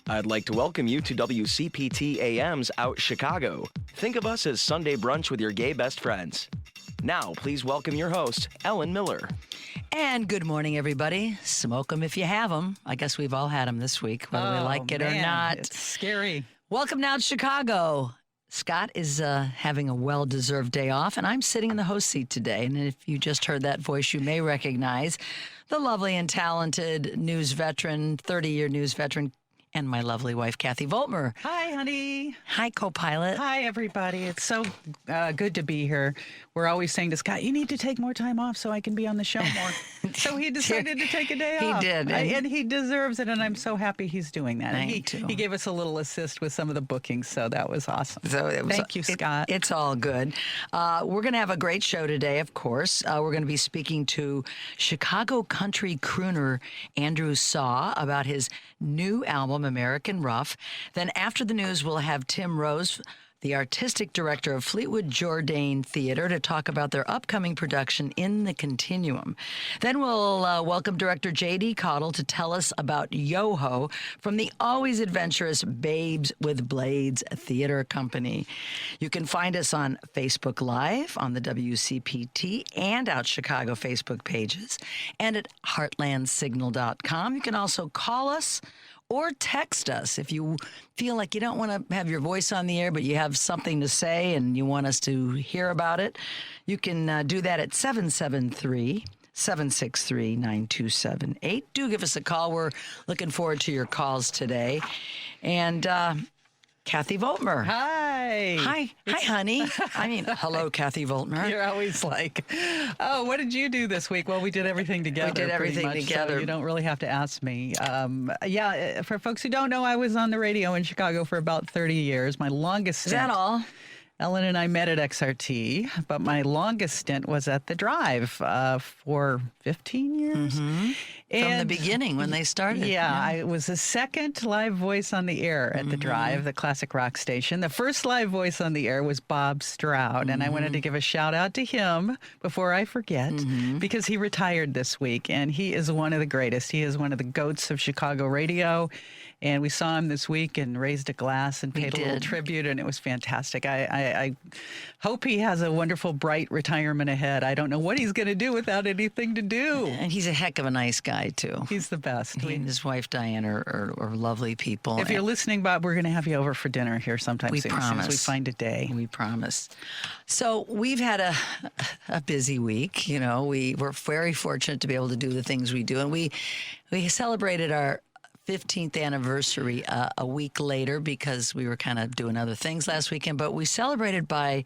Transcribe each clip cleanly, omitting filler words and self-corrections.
I'd like to welcome you to WCPT AM's Out Chicago. Think of us as Sunday brunch with your gay best friends. Now, please welcome your host, Ellen Miller. And good morning, everybody. Smoke them if you have them. I guess we've all had them this week, whether we like it or not. It's scary. Welcome now to Chicago. Scott is having a well-deserved day off, and I'm sitting in the host seat today. And if you just heard that voice, you may recognize the lovely and talented news veteran, 30-year news veteran, and my lovely wife, Kathy Voltmer. Hi, honey. Hi, co-pilot. Hi, everybody. It's so good to be here. We're always saying to Scott, you need to take more time off so I can be on the show more. So he decided to take a day off. He did. And he deserves it, and I'm so happy he's doing that. Me too. He gave us a little assist with some of the bookings, so that was awesome. Thank you, Scott. It's all good. We're going to have a great show today, of course. We're going to be speaking to Chicago country crooner Andrew Saw about his new album, American Rough. Then after the news, we'll have Tim Rhoze, the artistic director of Fleetwood-Jourdain Theatre, to talk about their upcoming production in the Continuum. Then we'll welcome director J.D. Cottle to tell us about Yo-Ho from the always adventurous Babes with Blades Theater Company. You can find us on Facebook Live, on the WCPT and Out Chicago Facebook pages, and at heartlandsignal.com. You can also call us or text us if you feel like you don't want to have your voice on the air, but you have something to say and you want us to hear about it. You can do that at 773-763-9278. Do give us a call. We're looking forward to your calls today. And Kathy Voltmer. Hi. Hi, honey. I mean, hello, Kathy Voltmer. You're always like, oh, what did you do this week? Well, we did everything together. We did everything together. So you don't really have to ask me. For folks who don't know, I was on the radio in Chicago for about 30 years. My longest stint. Is that all? Ellen and I met at XRT, but my longest stint was at The Drive for 15 years. Mm-hmm. From the beginning, when they started. Yeah, I was the second live voice on the air at The Drive, the classic rock station. The first live voice on the air was Bob Stroud, and I wanted to give a shout out to him before I forget, because he retired this week, and he is one of the greatest. He is one of the goats of Chicago radio. And we saw him this week and raised a glass and paid a little tribute, and it was fantastic. I hope he has a wonderful, bright retirement ahead. I don't know what he's going to do without anything to do. And he's a heck of a nice guy, too. He's the best. He and his wife, Diane, are lovely people. If you're listening, Bob, we're going to have you over for dinner here sometime soon. Promise. As soon as we find a day. We promise. So we've had a busy week. You know, we were very fortunate to be able to do the things we do. And we celebrated our 15th anniversary a week later because we were kind of doing other things last weekend. But we celebrated by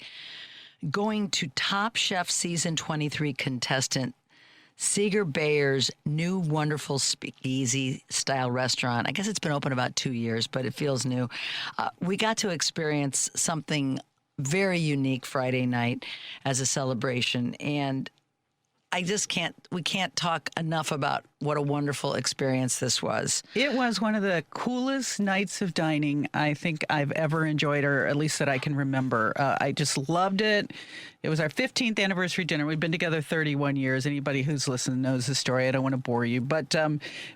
going to Top Chef Season 23 contestant Seeger Bayer's new wonderful speakeasy-style restaurant. I guess it's been open about 2 years, but it feels new. We got to experience something very unique Friday night as a celebration, and we can't talk enough about what a wonderful experience this was. It was one of the coolest nights of dining I think I've ever enjoyed, or at least that I can remember. I just loved it. It was our 15th anniversary dinner. We've been together 31 years. Anybody who's listened knows the story. I don't want to bore you. But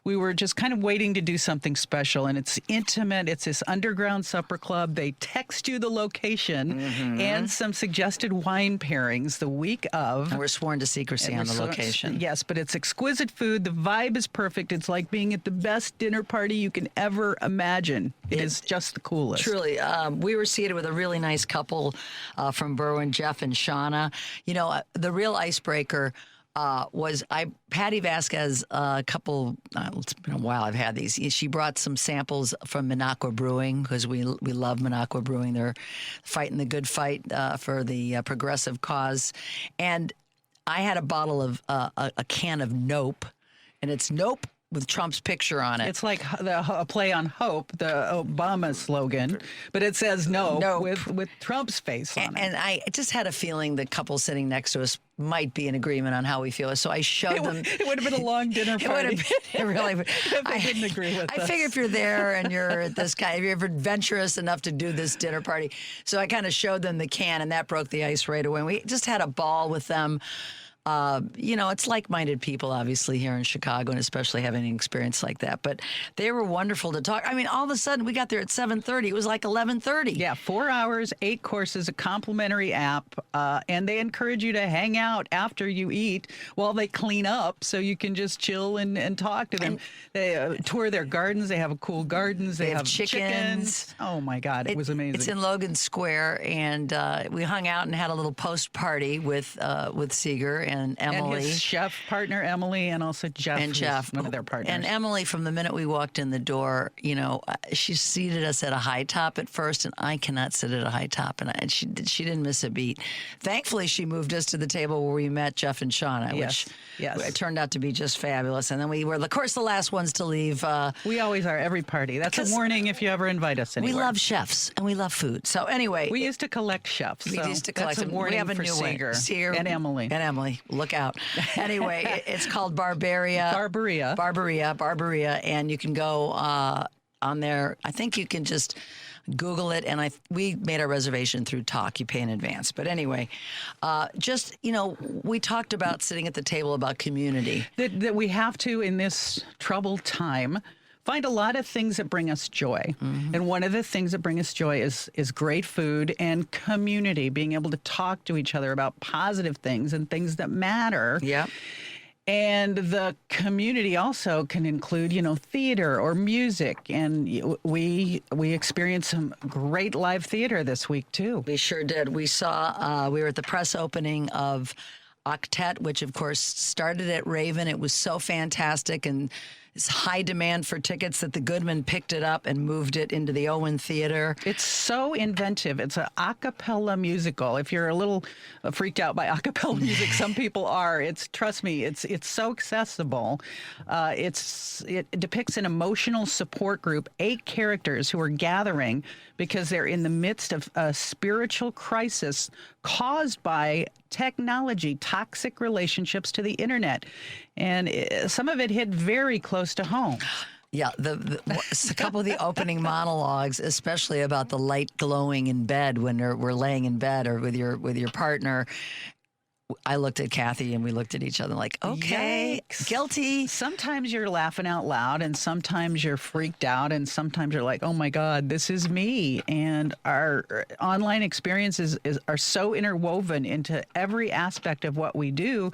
we were just kind of waiting to do something special. And it's intimate. It's this underground supper club. They text you the location and some suggested wine pairings the week of. And we're sworn to secrecy on the location. Yes, but it's exquisite food. The vibe is perfect. It's like being at the best dinner party you can ever imagine. It is just the coolest. Truly. We were seated with a really nice couple from Berwyn, Jeff and Shauna. You know, the real icebreaker was Patty Vasquez, a couple, it's been a while I've had these. She brought some samples from Minocqua Brewing because we love Minocqua Brewing. They're fighting the good fight for the progressive cause. And I had a bottle of a can of Nope, and it's Nope with Trump's picture on it. It's like a play on Hope, the Obama slogan, but it says no with Trump's face on it. And I just had a feeling the couple sitting next to us might be in agreement on how we feel. So I showed them. It would have been a long dinner party. It would have been really. If they didn't agree with us. I figure if you're there and you're at this if you're adventurous enough to do this dinner party. So I kind of showed them the can, and that broke the ice right away. We just had a ball with them. It's like-minded people, obviously, here in Chicago, and especially having an experience like that. But they were wonderful to talk. I mean, all of a sudden, we got there at 7:30. It was like 11:30. Yeah, 4 hours, 8 courses, a complimentary app, and they encourage you to hang out after you eat while they clean up, so you can just chill and talk to them. They tour their gardens. They have cool gardens. They have chickens. Oh my God, it was amazing. It's in Logan Square, and we hung out and had a little post party with Seeger and Emily. And his chef partner, Emily, and also Jeff. And Jeff. One of their partners. And Emily, from the minute we walked in the door, she seated us at a high top at first, and I cannot sit at a high top. And she didn't miss a beat. Thankfully, she moved us to the table where we met Jeff and Shauna, which turned out to be just fabulous. And then we were, of course, the last ones to leave. We always are, every party. That's a warning if you ever invite us anywhere. We love chefs, and we love food. So anyway. We used to collect chefs. We used to collect them. We have a new Seeger one. And Emily. Look out. Anyway, it's called Barbaria, and you can go on there. I think you can just Google it, and we made our reservation through Talk. You pay in advance. But anyway, we talked about sitting at the table about community. That we have to, in this troubled time, find a lot of things that bring us joy. Mm-hmm. And one of the things that bring us joy is great food and community, being able to talk to each other about positive things and things that matter. Yeah. And the community also can include, theater or music. And we experienced some great live theater this week, too. We sure did. We were at the press opening of Octet, which, of course, started at Raven. It was so fantastic, and it's high demand for tickets that the Goodman picked it up and moved it into the Owen Theater. It's so inventive. It's an a cappella musical. If you're a little freaked out by a cappella music, some people are. Trust me, it's so accessible. It depicts an emotional support group, 8 characters who are gathering because they're in the midst of a spiritual crisis caused by technology, toxic relationships to the internet. And some of it hit very close to home. Yeah, a couple of the opening monologues, especially about the light glowing in bed when we're laying in bed or with your partner. I looked at Kathy and we looked at each other like, okay, yikes. Guilty. Sometimes you're laughing out loud, and sometimes you're freaked out, and sometimes you're like, oh my God, this is me. And our online experiences are so interwoven into every aspect of what we do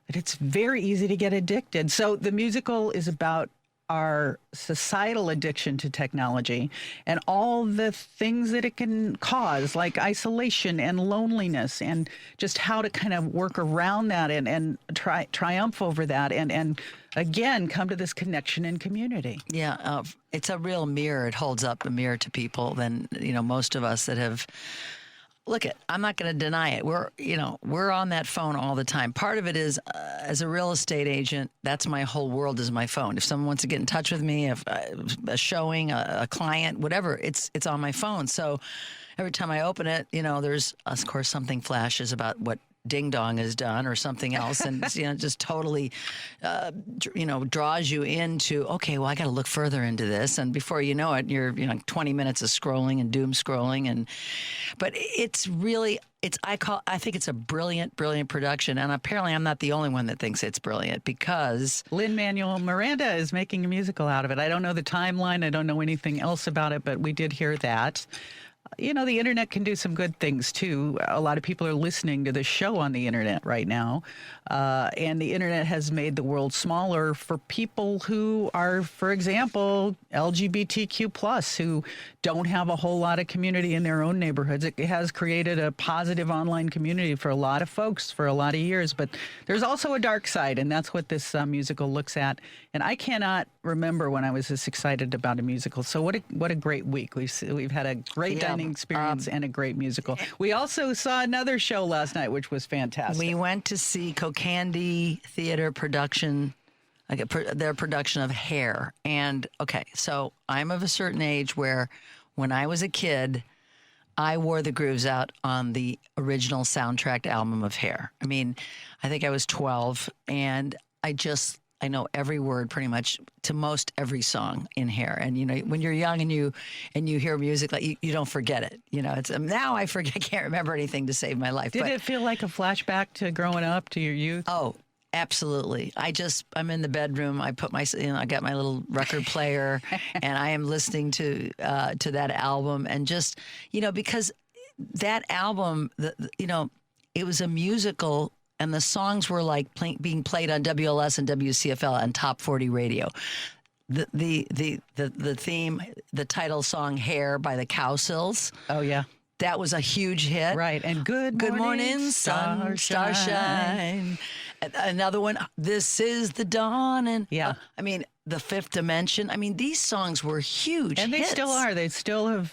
that it's very easy to get addicted. So the musical is about our societal addiction to technology and all the things that it can cause, like isolation and loneliness, and just how to kind of work around that and triumph over that and again come to this connection and community. Yeah, it's a real mirror. It holds up a mirror to people than most of us that have. Look, I'm not going to deny it. We're on that phone all the time. Part of it is, as a real estate agent, that's my whole world is my phone. If someone wants to get in touch with me, if a showing, a client, whatever, it's on my phone. So every time I open it, there's, of course, something flashes about what Ding Dong has done or something else, and just totally draws you into, okay, well, I got to look further into this, and before you know it, you're 20 minutes of scrolling and doom scrolling, but it's really I think it's a brilliant production, and apparently I'm not the only one that thinks it's brilliant, because Lin-Manuel Miranda is making a musical out of it. I don't know the timeline, I don't know anything else about it, but we did hear that. The internet can do some good things, too. A lot of people are listening to this show on the internet right now. And the internet has made the world smaller for people who are, for example, LGBTQ+, who don't have a whole lot of community in their own neighborhoods. It has created a positive online community for a lot of folks for a lot of years. But there's also a dark side, and that's what this musical looks at. And I cannot remember when I was this excited about a musical. So what a great week. We've had a great dining experience and a great musical. We also saw another show last night, which was fantastic. We went to see Candy Theater production, their production of Hair. And okay, so I'm of a certain age where when I was a kid, I wore the grooves out on the original soundtrack album of Hair. I mean, I think I was 12, and I just I know every word pretty much to most every song in Hair. And you know, when you're young and you hear music, like you don't forget it. You know, it's now I forget, I can't remember anything to save my life. Did it feel like a flashback to growing up, to your youth? Oh, absolutely. I'm in the bedroom. I put I got my little record player, and I am listening to that album, and just, you know, because that album, you know, it was a musical, and the songs were like being played on WLS and WCFL on Top 40 radio. The theme, the title song "Hair" by the Cowsills. Oh yeah. That was a huge hit. Right. And Good Morning, Starshine. Another one, This Is the Dawn. And yeah. I mean, The Fifth Dimension. I mean, these songs were huge and they hits. still are. They still have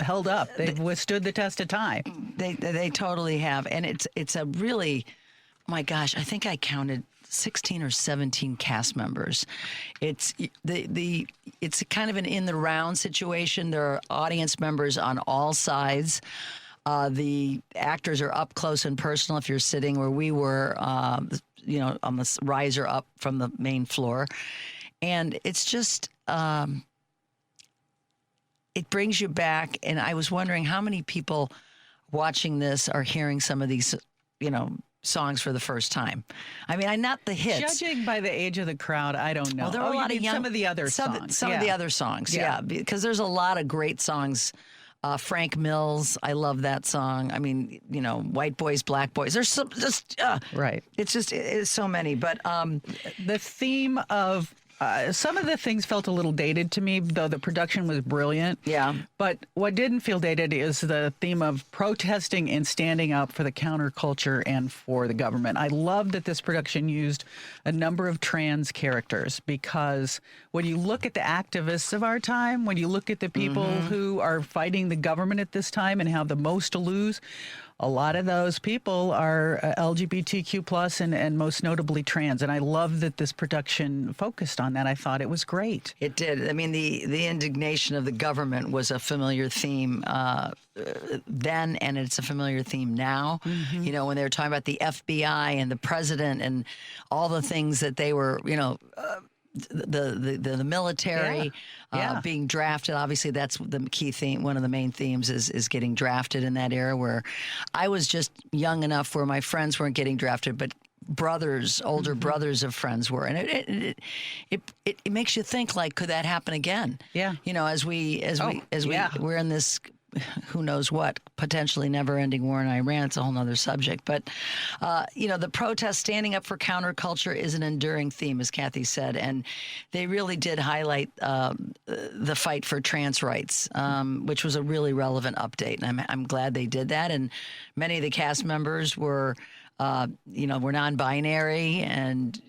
held up. They've withstood the test of time. They totally have. And it's a really, my gosh, I think I counted 16 or 17 cast members. It's it's kind of an in the round situation. There are audience members on all sides. The actors are up close and personal if you're sitting where we were, you know, on the riser up from the main floor. And it's just, it brings you back. And I was wondering how many people watching this are hearing some of these, you know, songs for the first time. I mean, not the hits. Judging by the age of the crowd, I don't know. Well, there are a lot of young, some of the other songs. Some of the other songs, yeah, because there's a lot of great songs. Frank Mills, I love that song. I mean, you know, White Boys, Black Boys. There's some just right. It's so many. But the theme of some of the things felt a little dated to me, though the production was brilliant. Yeah. But what didn't feel dated is the theme of protesting and standing up for the counterculture and for the government. I love that this production used a number of trans characters, because when you look at the activists of our time, when you look at the people who are fighting the government at this time and have the most to lose, a lot of those people are LGBTQ plus and most notably trans. And I love that this production focused on that. I thought it was great. It did. I mean, the indignation of the government was a familiar theme then, and it's a familiar theme now. You know, when they were talking about the FBI and the president and all the things that they were, you know, the military being drafted. Obviously, that's the key theme. One of the main themes is getting drafted in that era, where I was just young enough where my friends weren't getting drafted, but brothers, older brothers of friends were, and it makes you think, like, could that happen again? Yeah, you know, as we're in this, who knows what, potentially never-ending war in Iran. It's a whole other subject. But, you know, the protest, standing up for counterculture, is an enduring theme, as Kathy said. And they really did highlight the fight for trans rights, which was a really relevant update. And I'm glad they did that. And many of the cast members were, you know, were non-binary, and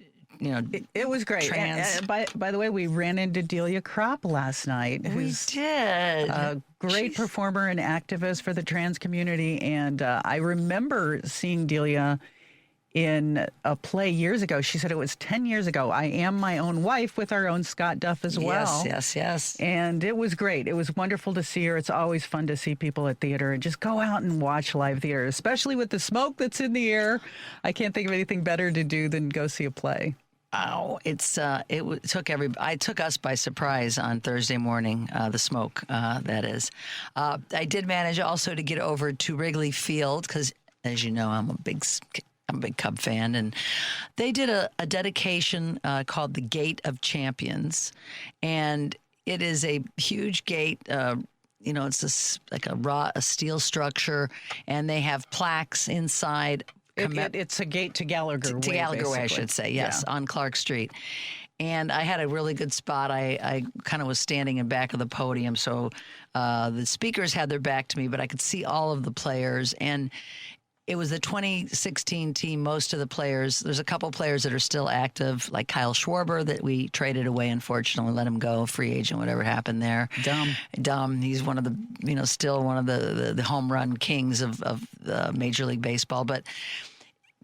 you know, it was great. And by the way, we ran into Delia Kropp last night. We did. A great performer and activist for the trans community. And I remember seeing Delia in a play years ago. She said it was 10 years ago. I Am My Own Wife, with our own Scott Duff as well. Yes. And it was great. It was wonderful to see her. It's always fun to see people at theater, and just go out and watch live theater, especially with the smoke that's in the air. I can't think of anything better to do than go see a play. Oh, it took us by surprise on Thursday morning. The smoke, that is. I did manage also to get over to Wrigley Field because, as you know, I'm a big Cub fan, and they did a dedication called the Gate of Champions, and it is a huge gate. You know, it's like a steel structure, and they have plaques inside. It's a gate to Gallagher Way. To Gallagher Way, I basically. should say, yes, on Clark Street. And I had a really good spot. I kind of was standing in back of the podium, so the speakers had their back to me, but I could see all of the players. And it was the 2016 team. Most of the players, there's a couple players that are still active, like Kyle Schwarber, that we traded away, unfortunately, let him go, free agent, whatever happened there. Dumb. He's one of the, you know, still one of the home run kings of Major League Baseball. But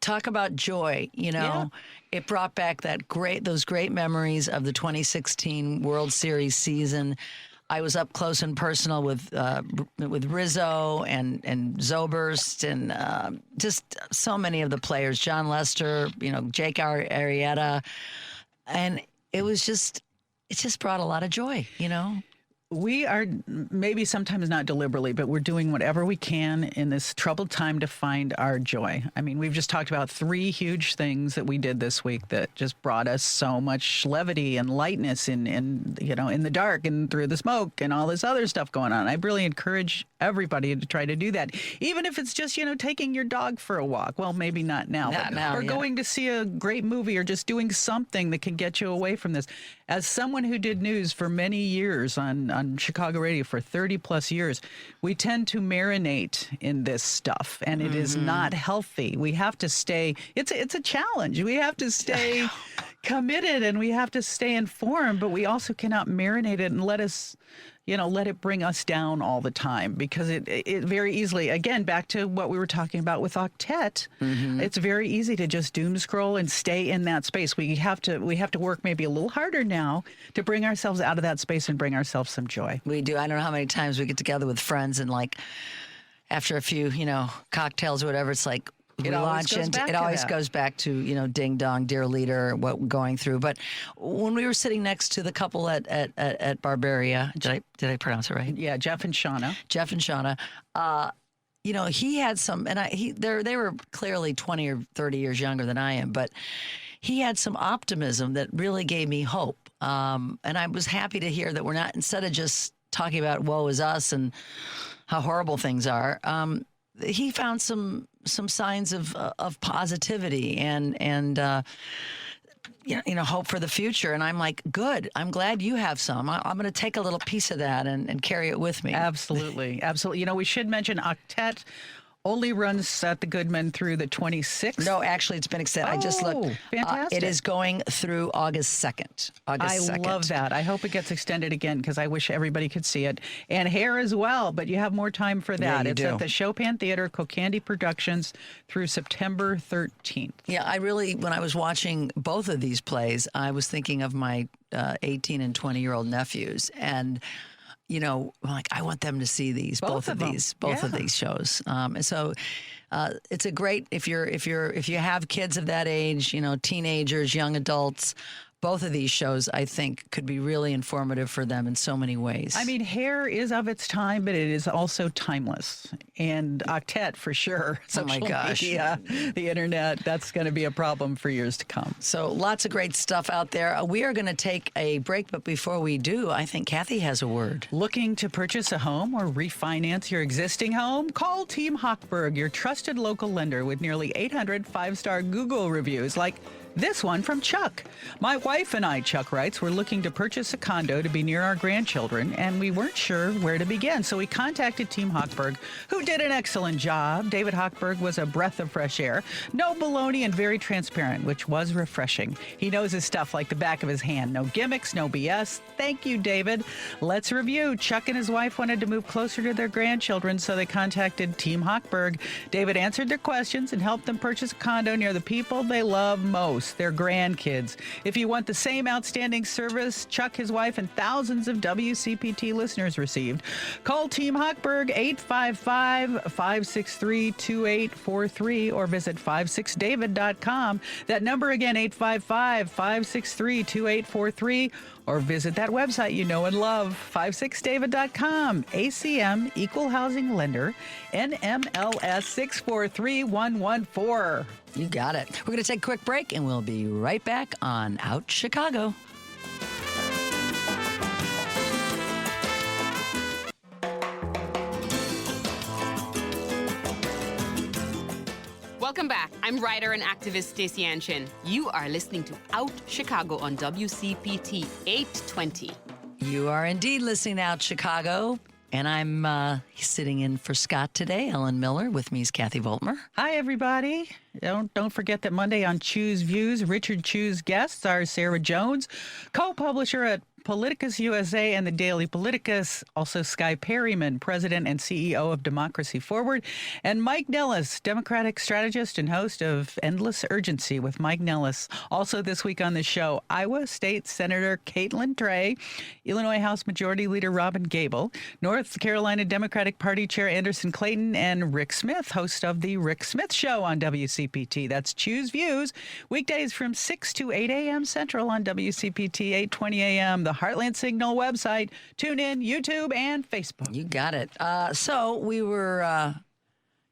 talk about joy, you know. Yeah. It brought back those great memories of the 2016 World Series season. I was up close and personal with Rizzo and Zobrist and just so many of the players, John Lester, Jake Arrieta, and it just brought a lot of joy, We are maybe sometimes not deliberately, but we're doing whatever we can in this troubled time to find our joy. I mean, we've just talked about 3 huge things that we did this week that just brought us so much levity and lightness in the dark and through the smoke and all this other stuff going on. I really encourage everybody to try to do that, even if it's just taking your dog for a walk. Well, maybe not now, or going to see a great movie, or just doing something that can get you away from this. As someone who did news for many years on Chicago radio for 30 plus years, we tend to marinate in this stuff, and it is not healthy. We have to stay, it's a challenge. We have to stay committed, and we have to stay informed, but we also cannot marinate it and let it bring us down all the time, because it very easily, again, back to what we were talking about with Octet, it's very easy to just doom scroll and stay in that space. We have to work maybe a little harder now to bring ourselves out of that space and bring ourselves some joy. We do. I don't know how many times we get together with friends and after a few, cocktails or whatever, it's like, it always goes back to ding dong, dear leader, what we're going through. But when we were sitting next to the couple at Barbaria, did I pronounce it right? Yeah, Jeff and Shauna, he had some, and they were clearly 20 or 30 years younger than I am, but he had some optimism that really gave me hope. And I was happy to hear that we're not, instead of just talking about woe is us and how horrible things are, he found some signs of positivity and hope for the future. And I'm like, good. I'm glad you have some. I'm going to take a little piece of that and carry it with me. Absolutely. Absolutely. We should mention Octet only runs at the Goodman through the 26th. No, actually, it's been extended. I just looked. Fantastic. It is going through August 2nd. I love that. I hope it gets extended again, because I wish everybody could see it. And Hair as well, but you have more time for that. Yeah, it's at the Chopin Theater, Cocandy Productions, through September 13th. Yeah, I really, when I was watching both of these plays, I was thinking of my 18 and 20-year-old nephews, and I'm like, I want them to see these, both of these shows. And so it's a great, if you have kids of that age, teenagers, young adults, both of these shows, I think, could be really informative for them in so many ways. I mean, Hair is of its time, but it is also timeless. And Octet, for sure. Social media, the internet, that's going to be a problem for years to come. So lots of great stuff out there. We are going to take a break, but before we do, I think Kathy has a word. Looking to purchase a home or refinance your existing home? Call Team Hochberg, your trusted local lender with nearly 800 five-star Google reviews, like this one from Chuck. My wife and I, Chuck writes, were looking to purchase a condo to be near our grandchildren, and we weren't sure where to begin. So we contacted Team Hochberg, who did an excellent job. David Hochberg was a breath of fresh air. No baloney and very transparent, which was refreshing. He knows his stuff like the back of his hand. No gimmicks, no BS. Thank you, David. Let's review. Chuck and his wife wanted to move closer to their grandchildren, so they contacted Team Hochberg. David answered their questions and helped them purchase a condo near the people they love most, their grandkids. If you want the same outstanding service Chuck, his wife, and thousands of WCPT listeners received, call Team Hochberg 855-563-2843 or visit 56david.com. That number again, 855-563-2843, or visit that website you know and love, 56david.com. ACM, Equal Housing Lender, NMLS 643114. You got it. We're going to take a quick break, and we'll be right back on Out Chicago. Welcome back. I'm writer and activist Stacey Anshin. You are listening to Out Chicago on WCPT 820. You are indeed listening to Out Chicago. And I'm sitting in for Scott today, Ellen Miller. With me is Kathy Voltmer. Hi, everybody. Don't forget that Monday on Choose Views, Richard Choose guests are Sarah Jones, co-publisher at Politicus USA and the Daily Politicus. Also, Sky Perryman, President and CEO of Democracy Forward. And Mike Nellis, Democratic strategist and host of Endless Urgency with Mike Nellis. Also this week on the show, Iowa State Senator Caitlin Trey, Illinois House Majority Leader Robin Gable, North Carolina Democratic Party Chair Anderson Clayton, and Rick Smith, host of The Rick Smith Show on WCPT. That's Choose Views, weekdays from 6 to 8 a.m. Central on WCPT, 8:20 a.m., the Heartland Signal website, tune in, YouTube, and Facebook. You got it. So we were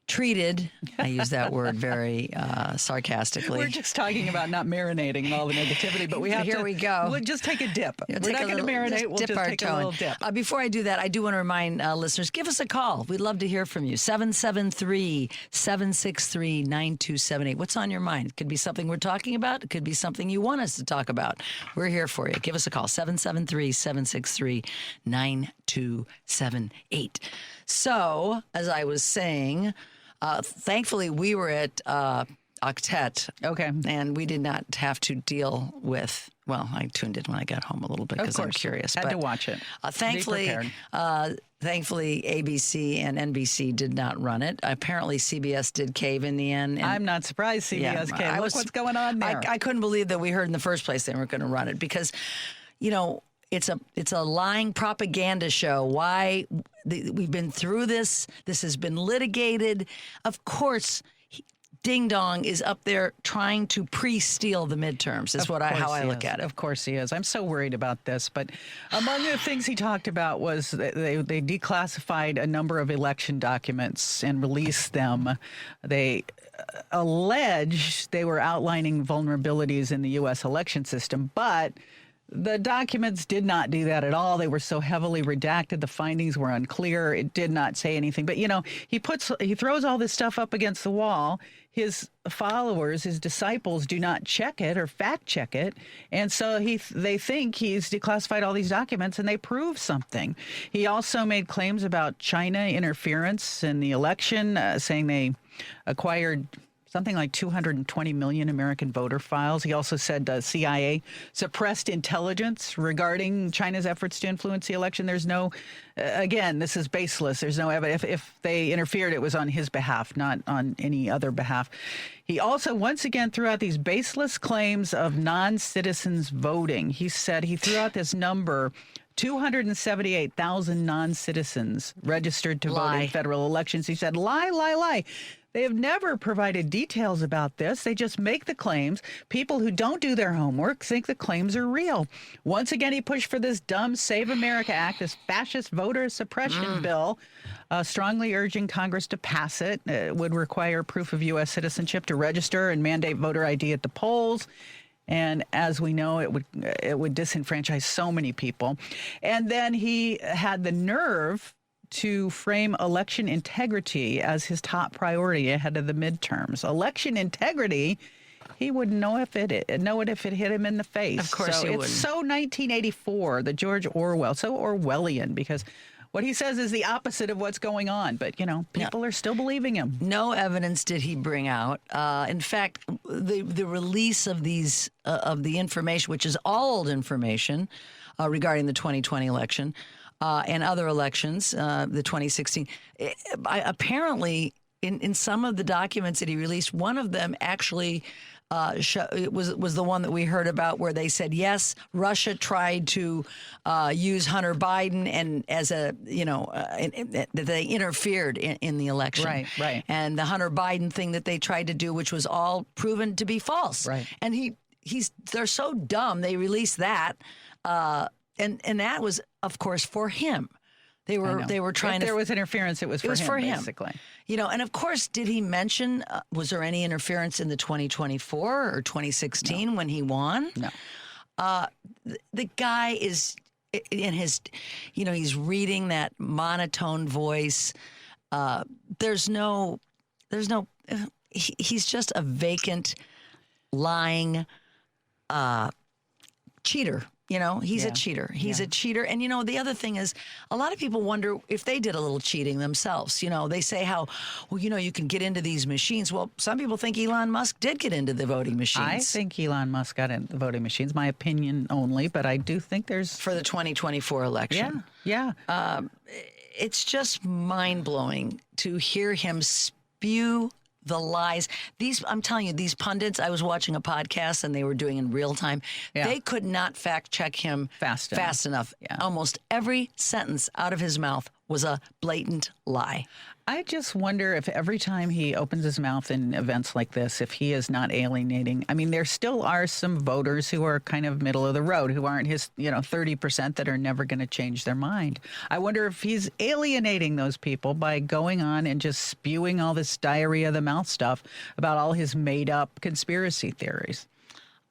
treated, I use that word very sarcastically. We're just talking about not marinating and all the negativity, but we have Here to. we go. We'll just take a dip. We're not going to marinate. We'll just take a little dip. Before I do that, I do want to remind listeners, give us a call. We'd love to hear from you. 773-763-9278. What's on your mind? It could be something we're talking about. It could be something you want us to talk about. We're here for you. Give us a call. 773-763-9278. So, as I was saying, thankfully, we were at Octet. Okay. And we did not have to deal with, well, I tuned in when I got home a little bit because I'm curious. Had to watch it. Thankfully, ABC and NBC did not run it. Apparently, CBS did cave in the end. And I'm not surprised CBS caved. Look what's going on there. I couldn't believe that we heard in the first place they weren't going to run it because, you know, it's a lying propaganda show. Why we've been through this. This has been litigated. Of course, Ding Dong is up there trying to pre-steal the midterms. Is how I look at it. Of course he is. I'm so worried about this. But among the things he talked about was they declassified a number of election documents and released them. They alleged they were outlining vulnerabilities in the U.S. election system, but the documents did not do that at all. They were so heavily redacted. The findings were unclear. It did not say anything. But, you know, he throws all this stuff up against the wall. His followers, his disciples, do not check it or fact check it. And so they think he's declassified all these documents and they prove something. He also made claims about China interference in the election, saying they acquired something like 220 million American voter files. He also said CIA suppressed intelligence regarding China's efforts to influence the election. There's no, again, this is baseless. There's no evidence. If they interfered, it was on his behalf, not on any other behalf. He also, once again, threw out these baseless claims of non-citizens voting. He said he threw out this number, 278,000 non-citizens registered to vote in federal elections. He said, lie, lie, lie. They have never provided details about this. They just make the claims. People who don't do their homework think the claims are real. Once again, he pushed for this dumb Save America Act, this fascist voter suppression bill, strongly urging Congress to pass it. It would require proof of U.S. citizenship to register and mandate voter ID at the polls. And as we know, it would disenfranchise so many people. And then he had the nerve to frame election integrity as his top priority ahead of the midterms. Election integrity, he wouldn't know if it hit him in the face. Of course he wouldn't. It's so 1984, the George Orwell, so Orwellian, because what he says is the opposite of what's going on. But, you know, people are still believing him. No evidence did he bring out. In fact, the release of these of the information, which is all old information regarding the 2020 election, and other elections, the 2016. Apparently, in some of the documents that he released, one of them actually was the one that we heard about where they said, yes, Russia tried to use Hunter Biden and as a, that they interfered in the election. Right. And the Hunter Biden thing that they tried to do, which was all proven to be false. Right. And they're so dumb, they released that. And that was, of course, for him. They were trying if there was interference, it was for him, basically. You know, and of course, did he mention, was there any interference in the 2024 or 2016 when he won? No. The guy is in his, he's reading that monotone voice. He's just a vacant, lying cheater. You know, he's a Yeah. cheater. He's Yeah. a cheater. And, you know, the other thing is a lot of people wonder if they did a little cheating themselves. You know, they say how, well, you know, you can get into these machines. Well, some people think Elon Musk did get into the voting machines. I think Elon Musk got into the voting machines. My opinion only, but I do think there's... For the 2024 election. Yeah. It's just mind-blowing to hear him spew the lies. I'm telling you, these pundits, I was watching a podcast and they were doing in real time. Yeah. They could not fact check him Fast enough. Yeah. Almost every sentence out of his mouth was a blatant lie. I just wonder if every time he opens his mouth in events like this, if he is not alienating. I mean, there still are some voters who are kind of middle of the road, who aren't his, 30% that are never going to change their mind. I wonder if he's alienating those people by going on and just spewing all this diarrhea of the mouth stuff about all his made up conspiracy theories.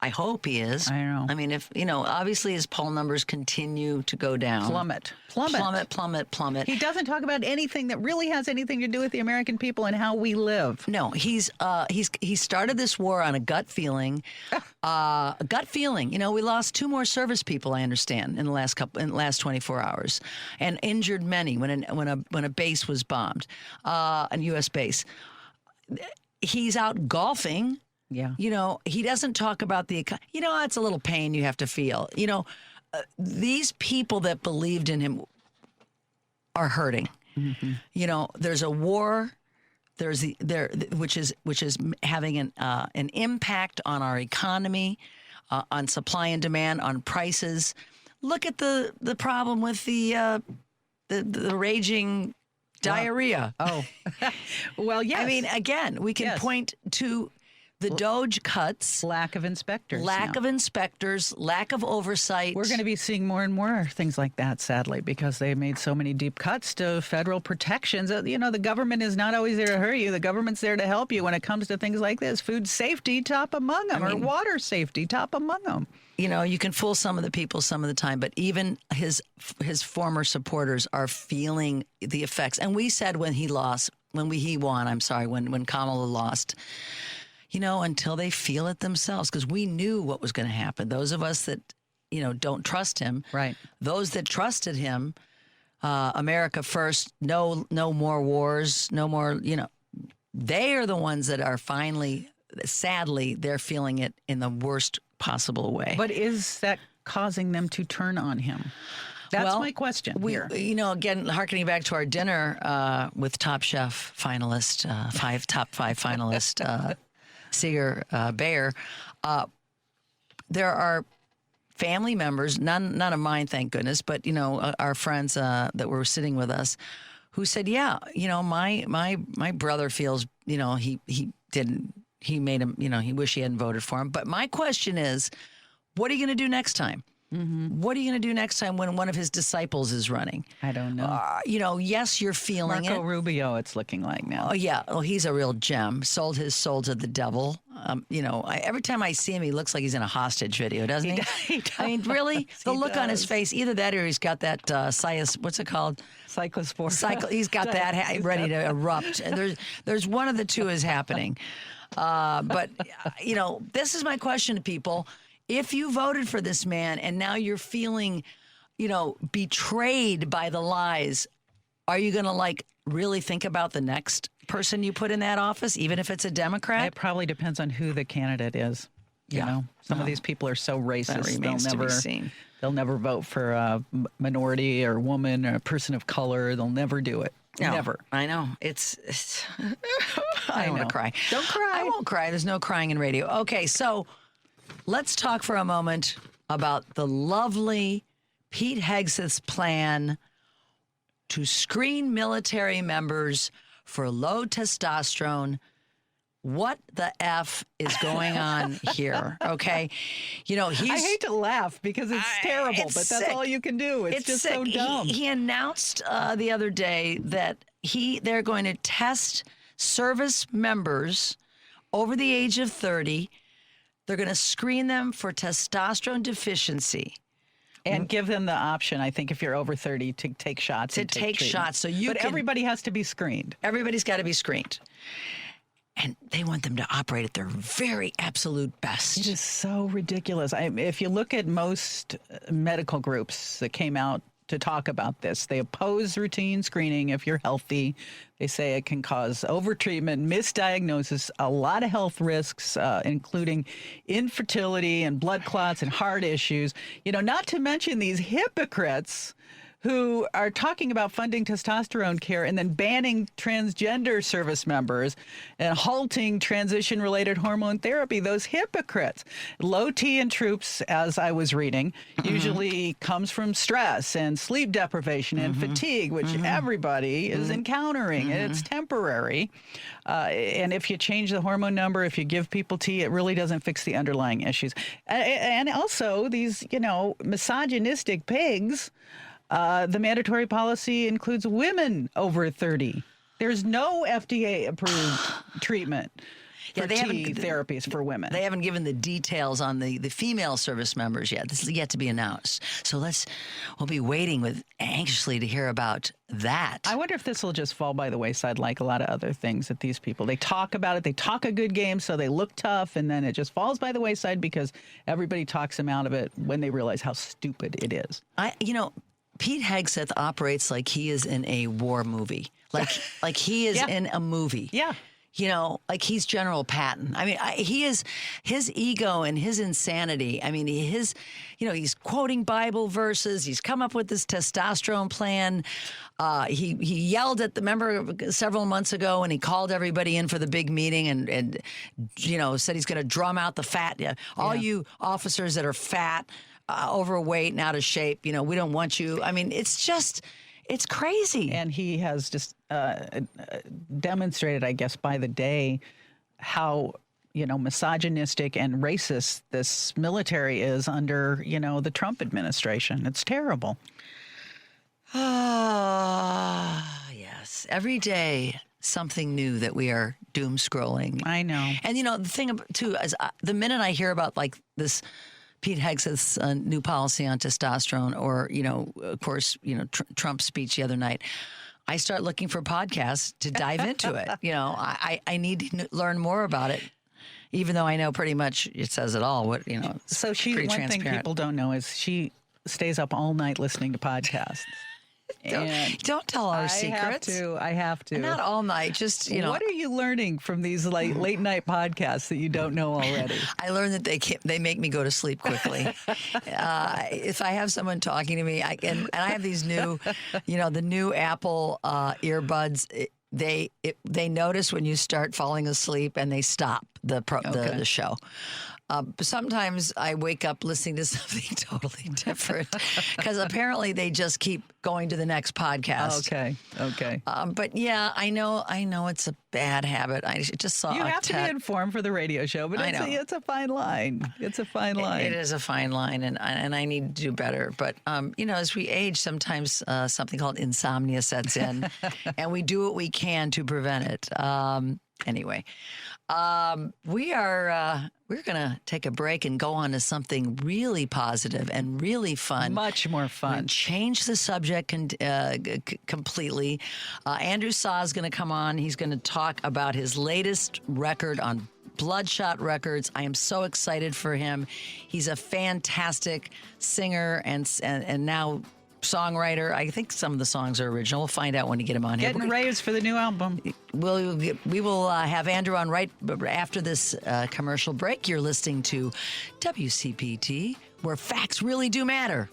I hope he is. I know. I mean, if, obviously his poll numbers continue to go down. Plummet. He doesn't talk about anything that really has anything to do with the American people and how we live. No, he started this war on a gut feeling. A gut feeling. You know, we lost 2 more service people, I understand, in the last 24 hours, and injured many when a base was bombed, a U.S. base. He's out golfing. Yeah. He doesn't talk about that's a little pain you have to feel. These people that believed in him are hurting. Mm-hmm. There's a war. Which is having an impact on our economy, on supply and demand, on prices. Look at the problem with the raging diarrhea. Oh, well, yes. I mean, again, we can point to the Doge cuts. Lack of inspectors. Lack of oversight. We're going to be seeing more and more things like that, sadly, because they made so many deep cuts to federal protections. The government is not always there to hurt you. The government's there to help you when it comes to things like this. Food safety, top among them, or water safety, top among them. You can fool some of the people some of the time, but even his former supporters are feeling the effects. And we said when Kamala lost, until they feel it themselves, because we knew what was going to happen. Those of us that, don't trust him. Right. Those that trusted him, America first, no more wars, no more, they are the ones that are finally, sadly, they're feeling it in the worst possible way. But is that causing them to turn on him? That's my question here. Again, harkening back to our dinner with Top Chef finalist, top 5 finalist, Seeger Bayer, there are family members, none of mine, thank goodness, but our friends that were sitting with us, who said, "Yeah, my brother feels, he made him, he wish he hadn't voted for him." But my question is, what are you going to do next time? Mm-hmm. What are you going to do next time when one of his disciples is running? I don't know. Yes, you're feeling Marco Rubio, it's looking like now. Oh, yeah. Well, he's a real gem. Sold his soul to the devil. Every time I see him, he looks like he's in a hostage video, doesn't he? He does. I mean, really? The look on his face, either that or he's got that, what's it called? Cyclospore. He's got that ready to erupt. There's one of the two is happening. But, this is my question to people. If you voted for this man and now you're feeling, betrayed by the lies, are you going to really think about the next person you put in that office, even if it's a Democrat? It probably depends on who the candidate is. Some of these people are so racist. They'll never vote for a minority or woman or a person of color. They'll never do it. No, never. I know. It's I don't want to cry. Don't cry. I won't cry. There's no crying in radio. Okay, so let's talk for a moment about the lovely Pete Hegseth's plan to screen military members for low testosterone. What the F is going on here? Okay. I hate to laugh because it's terrible, but that's all you can do. It's just sick. So dumb. He announced the other day that they're going to test service members over the age of 30. They're going to screen them for testosterone deficiency. And give them the option, I think, if you're over 30, to take shots. Take shots. But everybody has to be screened. Everybody's got to be screened. and they want them to operate at their very absolute best. It is so ridiculous. If you look at most medical groups that came out to talk about this, they oppose routine screening if you're healthy. They say it can cause overtreatment, misdiagnosis, a lot of health risks, including infertility and blood clots and heart issues. Not to mention these hypocrites who are talking about funding testosterone care and then banning transgender service members and halting transition-related hormone therapy. Those hypocrites. Low T in troops, as I was reading, usually comes from stress and sleep deprivation and fatigue, which everybody is encountering, and it's temporary. And if you change the hormone number, if you give people T, it really doesn't fix the underlying issues. And also, these, misogynistic pigs. The mandatory policy includes women over 30. There's no FDA-approved treatment for T therapies for women. They haven't given the details on the female service members yet. This is yet to be announced. So we'll be waiting anxiously to hear about that. I wonder if this will just fall by the wayside like a lot of other things that these people, they talk about it, they talk a good game, so they look tough, and then it just falls by the wayside because everybody talks them out of it when they realize how stupid it is. Pete Hegseth operates like he is in a war movie, like he is in a movie. Yeah. Like he's General Patton. I mean, his ego and his insanity. I mean, he's quoting Bible verses. He's come up with this testosterone plan. He yelled at the member several months ago, and he called everybody in for the big meeting, and said he's going to drum out the fat. All you officers that are fat, overweight and out of shape, we don't want you. I mean, it's crazy. And he has just demonstrated, I guess, by the day how, misogynistic and racist this military is under, the Trump administration. It's terrible. Yes. Every day, something new that we are doom scrolling. I know. And, the thing, too, is the minute I hear about, like, this Pete Hegseth's new policy on testosterone, or, of course, Trump's speech the other night, I start looking for podcasts to dive into it. I need to learn more about it, even though I know pretty much it says it all. So one thing people don't know is she stays up all night listening to podcasts. Don't tell our secrets. I have to. Not all night, just, What are you learning from these late night podcasts that you don't know already? I learned that they make me go to sleep quickly. If I have someone talking to me, and I have these new, the new Apple earbuds. They notice when you start falling asleep, and they stop the show. But sometimes I wake up listening to something totally different because apparently they just keep going to the next podcast. Okay. But yeah, I know it's a bad habit. I just saw. You have to be informed for the radio show, but it's a fine line. It's a fine line. It is a fine line, and I need to do better. But as we age, sometimes something called insomnia sets in, and we do what we can to prevent it. Anyway, we're going to take a break and go on to something really positive and really fun. Much more fun. Change the subject completely. Andrew Saw is going to come on. He's going to talk about his latest record on Bloodshot Records. I am so excited for him. He's a fantastic singer and now songwriter. I think some of the songs are original. We'll find out when you get him on here. Getting raised for the new album. We will have Andrew on right after this commercial break. You're listening to WCPT, where facts really do matter.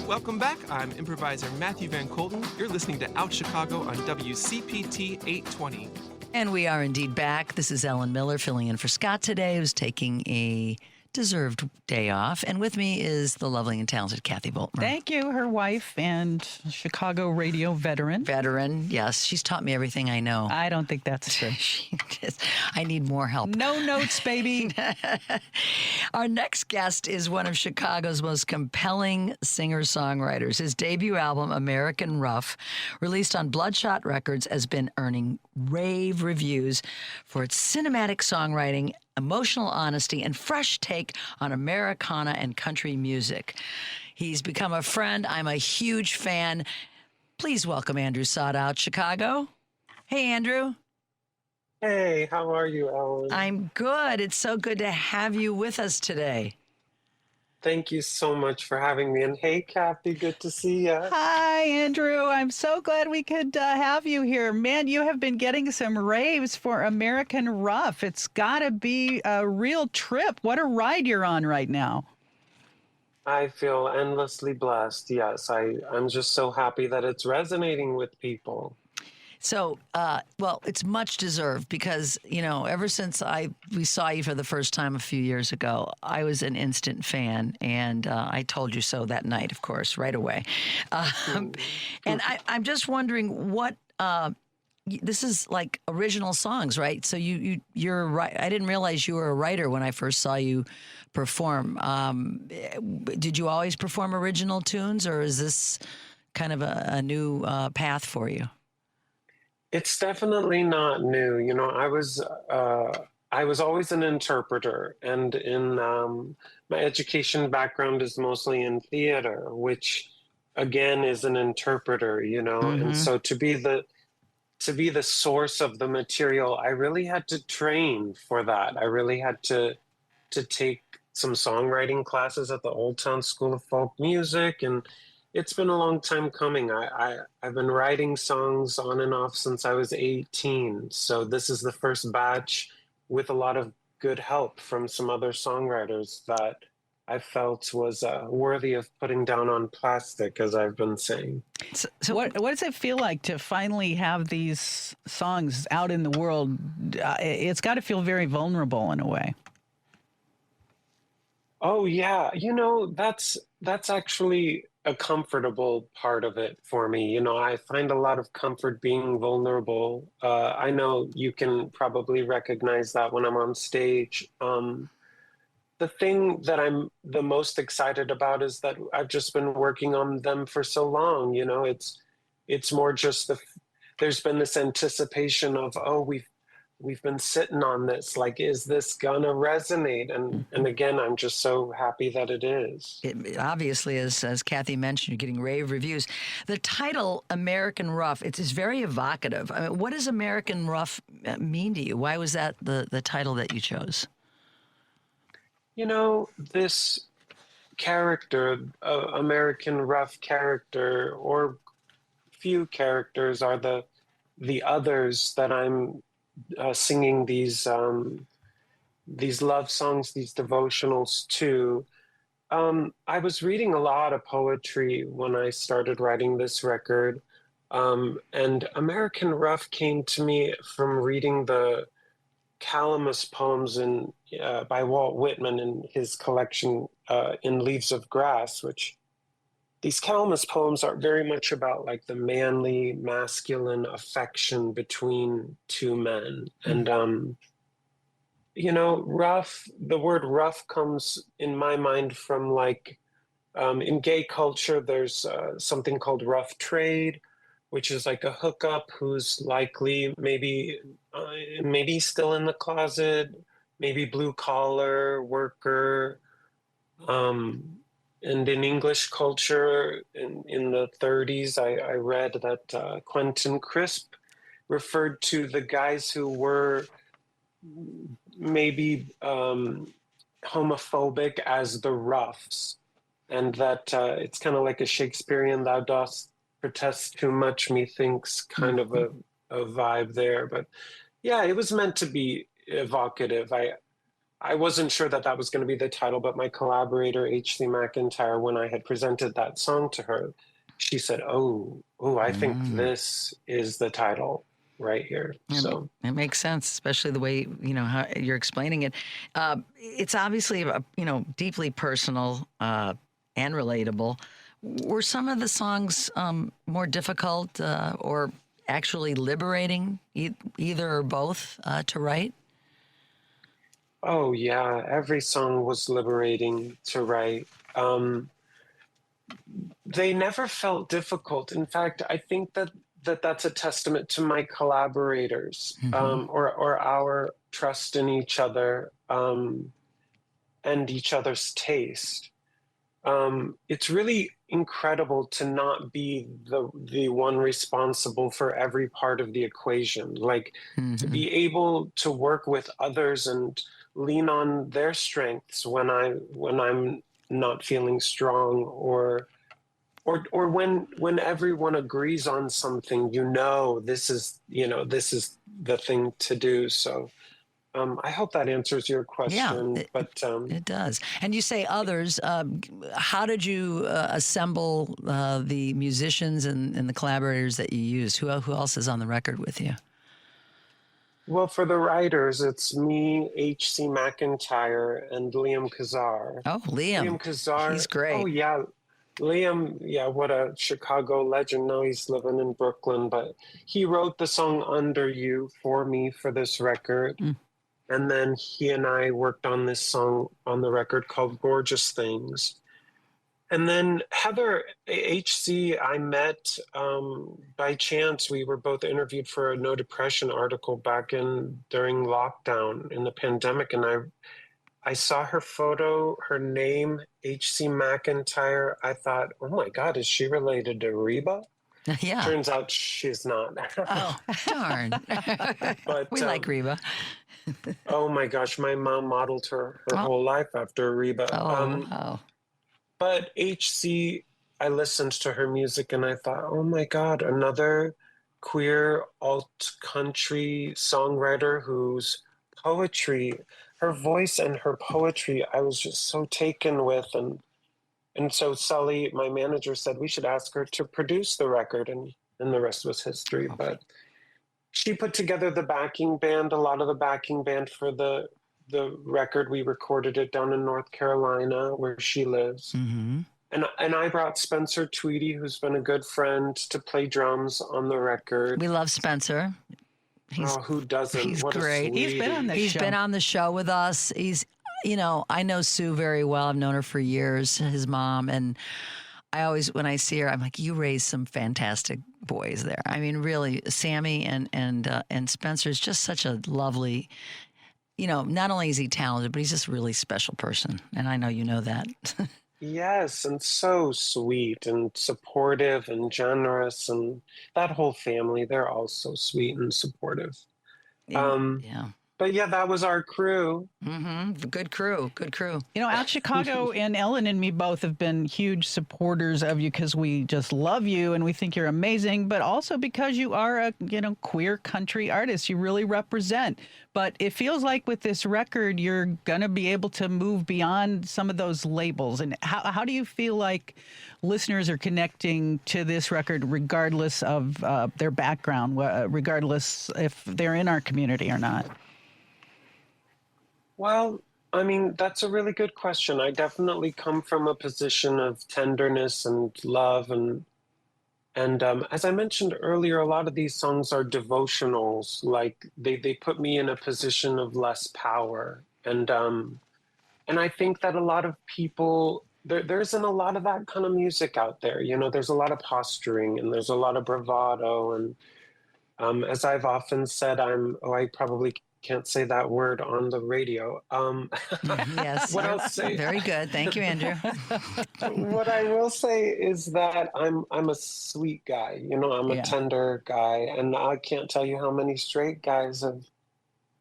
Welcome back. I'm improviser Matthew Van Colton. You're listening to Out Chicago on WCPT 820. And we are indeed back. This is Ellen Miller filling in for Scott today, who's taking a deserved day off. And with me is the lovely and talented Kathy Voltmer. Thank you. Her wife and Chicago radio veteran. Veteran, yes. She's taught me everything I know. I don't think that's true. I need more help. No notes, baby. Our next guest is one of Chicago's most compelling singer-songwriters. His debut album, American Rough, released on Bloodshot Records, has been earning rave reviews for its cinematic songwriting emotional honesty, and fresh take on Americana and country music. He's become a friend. I'm a huge fan. Please welcome Andrew Saw to Out Chicago. Hey, Andrew. Hey, how are you, Ellen? I'm good. It's so good to have you with us today. Thank you so much for having me. And hey, Kathy, good to see you. Hi, Andrew. I'm so glad we could have you here. Man, you have been getting some raves for American Rough. It's got to be a real trip. What a ride you're on right now. I feel endlessly blessed. Yes, I'm just so happy that it's resonating with people. So, well, it's much deserved because, you know, ever since we saw you for the first time a few years ago, I was an instant fan, and I told you so that night, of course, right away. And I'm just wondering what this is like original songs, right? So you're right. I didn't realize you were a writer when I first saw you perform. Did you always perform original tunes, or is this kind of a new path for you? It's definitely not new. You know, I was always an interpreter, and in my education background is mostly in theater, which again is an interpreter. You know, and so to be the source of the material, I really had to train for that. I really had to take some songwriting classes at the Old Town School of Folk Music, and it's been a long time coming. I've been writing songs on and off since I was 18. So this is the first batch with a lot of good help from some other songwriters that I felt was worthy of putting down on plastic, as I've been saying. So what does it feel like to finally have these songs out in the world? It's got to feel very vulnerable in a way. Oh yeah, you know, that's actually a comfortable part of it for me. You know, I find a lot of comfort being vulnerable. I know you can probably recognize that when I'm on stage. The thing that I'm the most excited about is that I've just been working on them for so long. You know, it's more just there's been this anticipation of, oh, we've been sitting on this, like, is this gonna resonate? And again, I'm just so happy that it is. It obviously, as Kathy mentioned, you're getting rave reviews. The title American Rough, it's very evocative. I mean, what does American Rough mean to you? Why was that the title that you chose? You know, this character, American Rough character, or few characters, are the others that I'm singing these love songs, these devotionals to. I was reading a lot of poetry when I started writing this record, and American Rough came to me from reading the Calamus poems by Walt Whitman in his collection In Leaves of Grass, which these Calamus poems are very much about like the manly, masculine affection between two men. And, you know, the word rough comes in my mind from like, in gay culture, there's something called rough trade, which is like a hookup who's likely maybe still in the closet, maybe blue collar worker. And in English culture, in the 30s, I read that Quentin Crisp referred to the guys who were maybe homophobic as the roughs, and that it's kind of like a Shakespearean "thou dost protest too much, methinks" kind of a vibe there. But yeah, it was meant to be evocative. I wasn't sure that was going to be the title, but my collaborator, H.C. McIntyre, when I had presented that song to her, she said, oh, I think this is the title right here. So it makes sense, especially the way, you know, how you're explaining it. It's obviously, you know, deeply personal and relatable. Were some of the songs more difficult or actually liberating, either or both, to write? Oh, yeah. Every song was liberating to write. They never felt difficult. In fact, I think that's a testament to my collaborators, or our trust in each other. and each other's taste. It's really incredible to not be the one responsible for every part of the equation. Like to be able to work with others and lean on their strengths when I'm not feeling strong, or when everyone agrees on something, this is the thing to do. So I hope that answers your question. It does. And you say others. How did you assemble the musicians and the collaborators that you used? Who else is on the record with you? Well, for the writers, it's me, H.C. McIntyre, and Liam Kazar. Oh, Liam Kazar. He's great. Oh, yeah. Liam, what a Chicago legend. Now he's living in Brooklyn, but he wrote the song Under You for me for this record. And then he and I worked on this song on the record called Gorgeous Things. And then Heather, HC, I met by chance. We were both interviewed for a No Depression article back during lockdown in the pandemic. And I saw her photo, her name, H.C. McIntyre. I thought, oh my God, is she related to Reba? Yeah. Turns out she's not. Oh, darn. But we like Reba. Oh my gosh, my mom modeled her whole life after Reba. Wow. But HC, I listened to her music and I thought, oh my God, another queer alt country songwriter whose poetry, her voice and her poetry, I was just so taken with. And so Sully, my manager, said we should ask her to produce the record, and the rest was history. Okay. But she put together the backing band, a lot of the backing band for the record. We recorded it down in North Carolina, where she lives. And I brought Spencer Tweedy, who's been a good friend, to play drums on the record. We love Spencer. Who doesn't? He's what great. He's been on the show. He's been on the show with us. I know Sue very well. I've known her for years, his mom. And I always, when I see her, I'm like, you raised some fantastic boys there. I mean, really, Sammy and Spencer's just such a lovely, not only is he talented, but he's just a really special person. And I know you know that. Yes, and so sweet and supportive and generous, and that whole family, they're all so sweet and supportive. Yeah. But yeah, that was our crew. Good crew. Out Chicago and Ellen and me both have been huge supporters of you because we just love you and we think you're amazing, but also because you are a, queer country artist. You really represent. But it feels like with this record, you're going to be able to move beyond some of those labels. And how do you feel like listeners are connecting to this record regardless of their background, regardless if they're in our community or not? Well, I mean, that's a really good question. I definitely come from a position of tenderness and love. And as I mentioned earlier, a lot of these songs are devotionals. Like they put me in a position of less power. And I think that a lot of people, there isn't a lot of that kind of music out there. There's a lot of posturing and there's a lot of bravado. And as I've often said, I probably can't say that word on the radio. Yes. What I'll say? Very good. Thank you, Andrew. What I will say is that I'm a sweet guy. I'm a tender guy, and I can't tell you how many straight guys have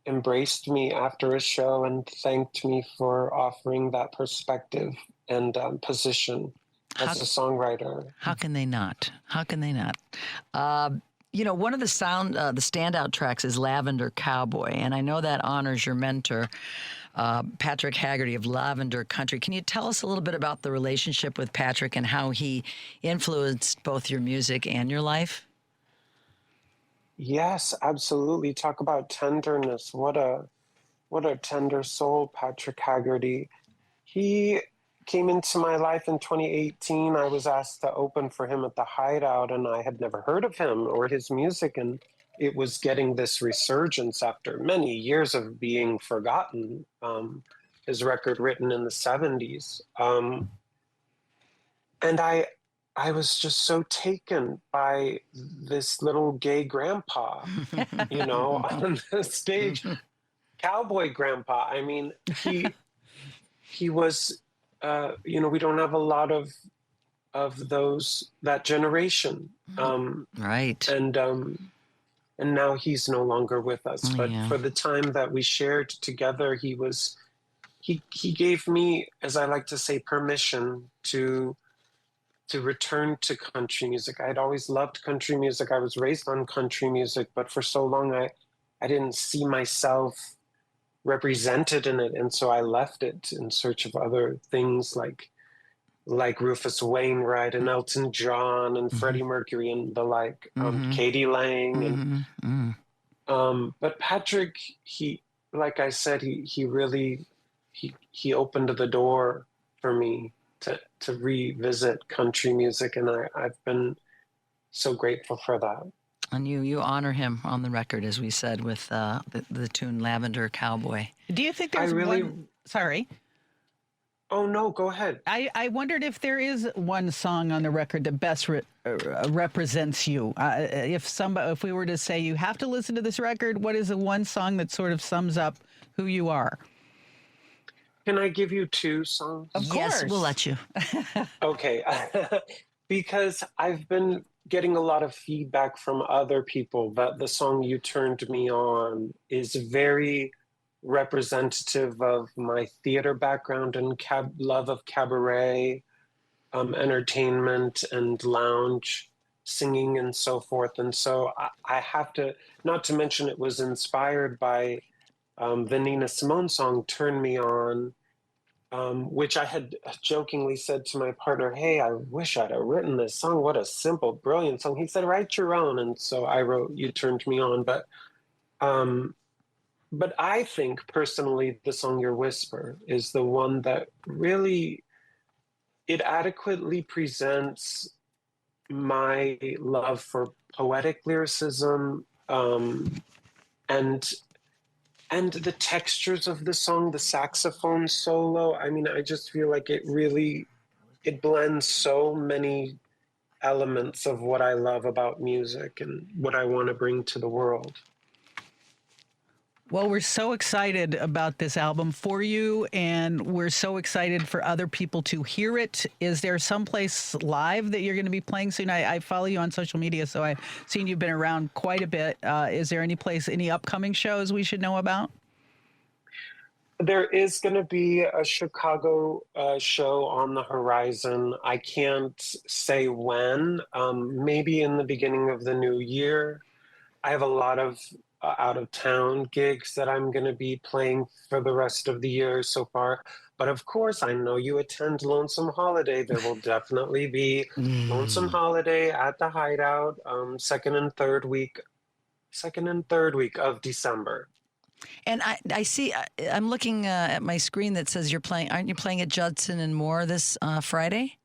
embraced me after a show and thanked me for offering that perspective and position as a songwriter. How can they not? One of the standout tracks is Lavender Cowboy, and I know that honors your mentor, Patrick Haggerty of Lavender Country. Can you tell us a little bit about the relationship with Patrick and how he influenced both your music and your life? Yes, absolutely. Talk about tenderness. What a tender soul, Patrick Haggerty. He came into my life in 2018. I was asked to open for him at the Hideout, and I had never heard of him or his music, and it was getting this resurgence after many years of being forgotten. His record written in the 70s. And I was just so taken by this little gay grandpa, on the stage. cowboy grandpa. I mean, he was, we don't have a lot of that generation. Right. And now he's no longer with us. Oh, But yeah. for the time that we shared together, he gave me, as I like to say, permission to return to country music. I'd always loved country music. I was raised on country music, but for so long I didn't see myself represented in it, and so I left it in search of other things like Rufus Wainwright and Elton John and Freddie Mercury and the like, Katie Lang, and but Patrick, like I said, he really he opened the door for me to revisit country music, and I've been so grateful for that. And you honor him on the record, as we said, with the tune "Lavender Cowboy." Do you think there's one? Sorry. Oh, no, go ahead. I wondered if there is one song on the record that best represents you. If we were to say you have to listen to this record, what is the one song that sort of sums up who you are? Can I give you two songs? Of course. Yes, we'll let you. Okay. Because I've been getting a lot of feedback from other people that the song You Turned Me On is very representative of my theater background and love of cabaret, entertainment and lounge singing and so forth. And so I have to, not to mention it was inspired by the Nina Simone song Turn Me On, which I had jokingly said to my partner, hey, I wish I'd have written this song. What a simple, brilliant song. He said, write your own. And so I wrote You Turned Me On. But I think personally the song Your Whisper is the one that really, it adequately presents my love for poetic lyricism, and the textures of the song, the saxophone solo. I mean, I just feel like it blends so many elements of what I love about music and what I want to bring to the world. Well, we're so excited about this album for you, and we're so excited for other people to hear it. Is there someplace live that you're going to be playing soon? I follow you on social media, so I've seen you've been around quite a bit. Is there any upcoming shows we should know about? There is going to be a Chicago show on the horizon. I can't say when, maybe in the beginning of the new year. I have a lot of out-of-town gigs that I'm going to be playing for the rest of the year so far. But of course, I know you attend Lonesome Holiday. There will definitely be Lonesome Holiday at the Hideout, second and third week of December. And I see, I'm looking at my screen that says aren't you playing at Judson and Moore this Friday?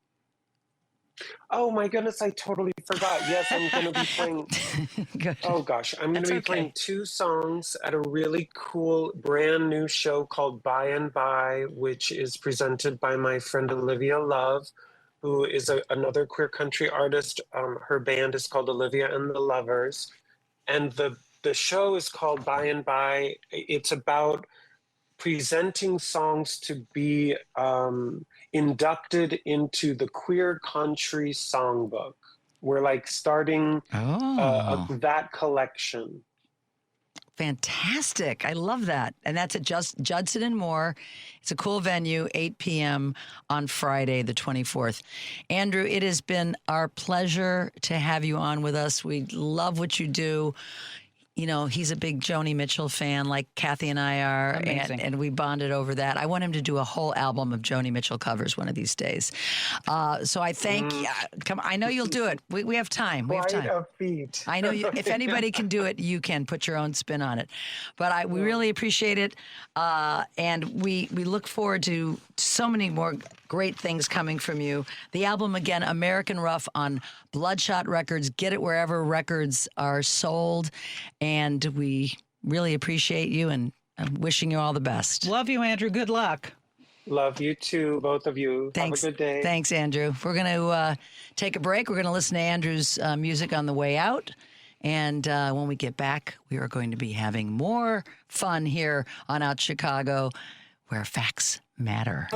Oh my goodness, I totally forgot. Yes, I'm going to be playing. Good. Oh gosh, I'm going to be playing two songs at a really cool brand new show called By and By, which is presented by my friend Olivia Love, who is another queer country artist. Her band is called Olivia and the Lovers. And the show is called By and By. It's about presenting songs to be inducted into the Queer Country Songbook. We're like starting that collection. Fantastic. I love that. And that's at Judson and Moore. It's a cool venue, 8 p.m. on Friday, the 24th. Andrew, it has been our pleasure to have you on with us. We love what you do. You know, he's a big Joni Mitchell fan, like Kathy and I are, and we bonded over that. I want him to do a whole album of Joni Mitchell covers one of these days. So I thank you. I know you'll do it. We have time. We have time. Quite a feat. I know if anybody can do it, you can put your own spin on it. But we really appreciate it, and we look forward to so many more great things coming from you. The album, again, American Rough on Bloodshot Records. Get it wherever records are sold. And we really appreciate you, and I'm wishing you all the best. Love you, Andrew. Good luck. Love you too, both of you. Thanks. Have a good day. Thanks, Andrew. We're going to take a break. We're going to listen to Andrew's music on the way out. And when we get back, we are going to be having more fun here on Out Chicago, where facts matter.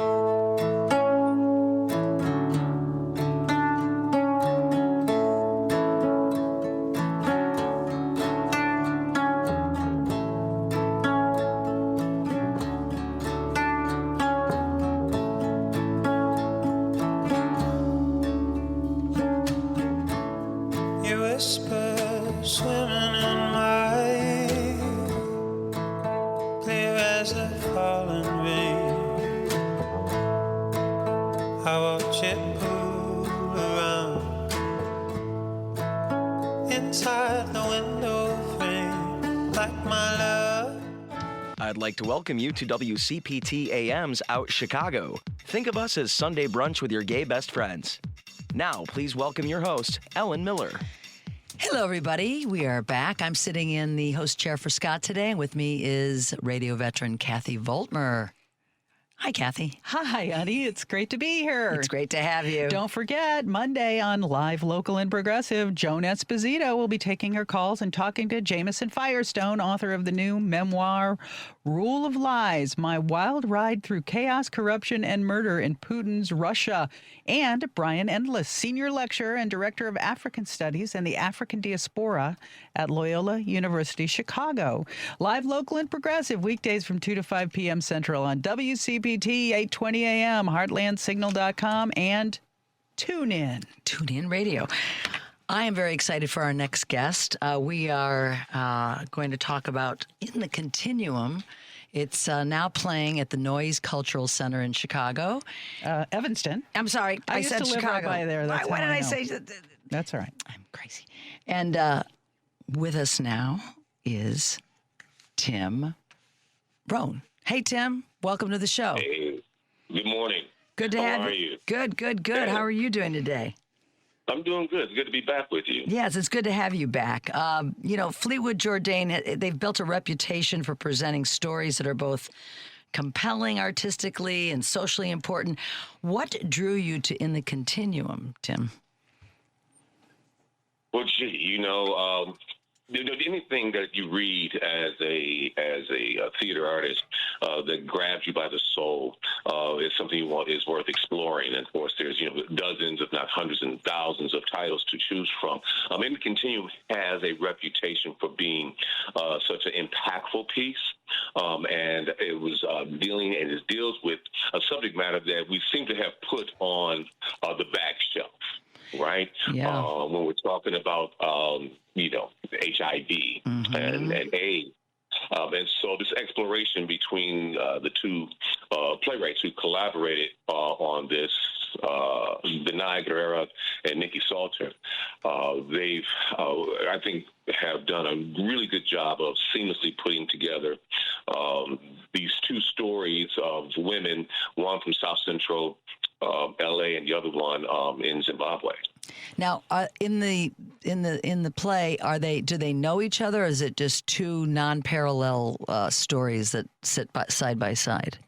I'd like to welcome you to WCPT AM's Out Chicago. Think of us as Sunday brunch with your gay best friends. Now, please welcome your host, Ellen Miller. Hello, everybody. We are back. I'm sitting in the host chair for Scott today, and with me is radio veteran Kathy Voltmer. Hi, Kathy. Hi, honey. It's great to be here. It's great to have you. Don't forget, Monday on Live, Local, and Progressive, Joan Esposito will be taking her calls and talking to Jameson Firestone, author of the new memoir, Rule of Lies, My Wild Ride Through Chaos, Corruption, and Murder in Putin's Russia, and Brian Endless, senior lecturer and director of African Studies and the African Diaspora at Loyola University, Chicago. Live, Local, and Progressive, weekdays from 2 to 5 p.m. Central on WCPT 820 a.m., heartlandsignal.com, and TuneIn. TuneIn Radio. I am very excited for our next guest. We are going to talk about In the Continuum. It's now playing at the Noise Cultural Center in Chicago. Evanston. I'm sorry, I said used to Chicago. live right by there. That's Why how did I know. say? That's all right. I'm crazy. And with us now is Tim Rohn. Hey, Tim. Welcome to the show. Hey, good morning. Good to have you. How are you? Good. Yeah. How are you doing today? I'm doing good. It's good to be back with you. Yes, it's good to have you back. Fleetwood-Jourdain, they've built a reputation for presenting stories that are both compelling artistically and socially important. What drew you to In the Continuum, Tim? Well, anything that you read as a theater artist that grabs you by the soul is something is worth exploring. And of course, there's dozens, if not hundreds and thousands of titles to choose from. In the Continuum has a reputation for being such an impactful piece, and it was it deals with a subject matter that we seem to have put on the back shelf. Right? Yeah. When we're talking about, HIV and AIDS. And so this exploration between the two playwrights who collaborated on this, Vinay Guerrera and Nikki Salter, they've, I think, have done a really good job of seamlessly putting together these two stories of women, one from South Central LA and the other one in Zimbabwe. Now, in the play, do they know each other, or is it just two non-parallel stories that sit side by side?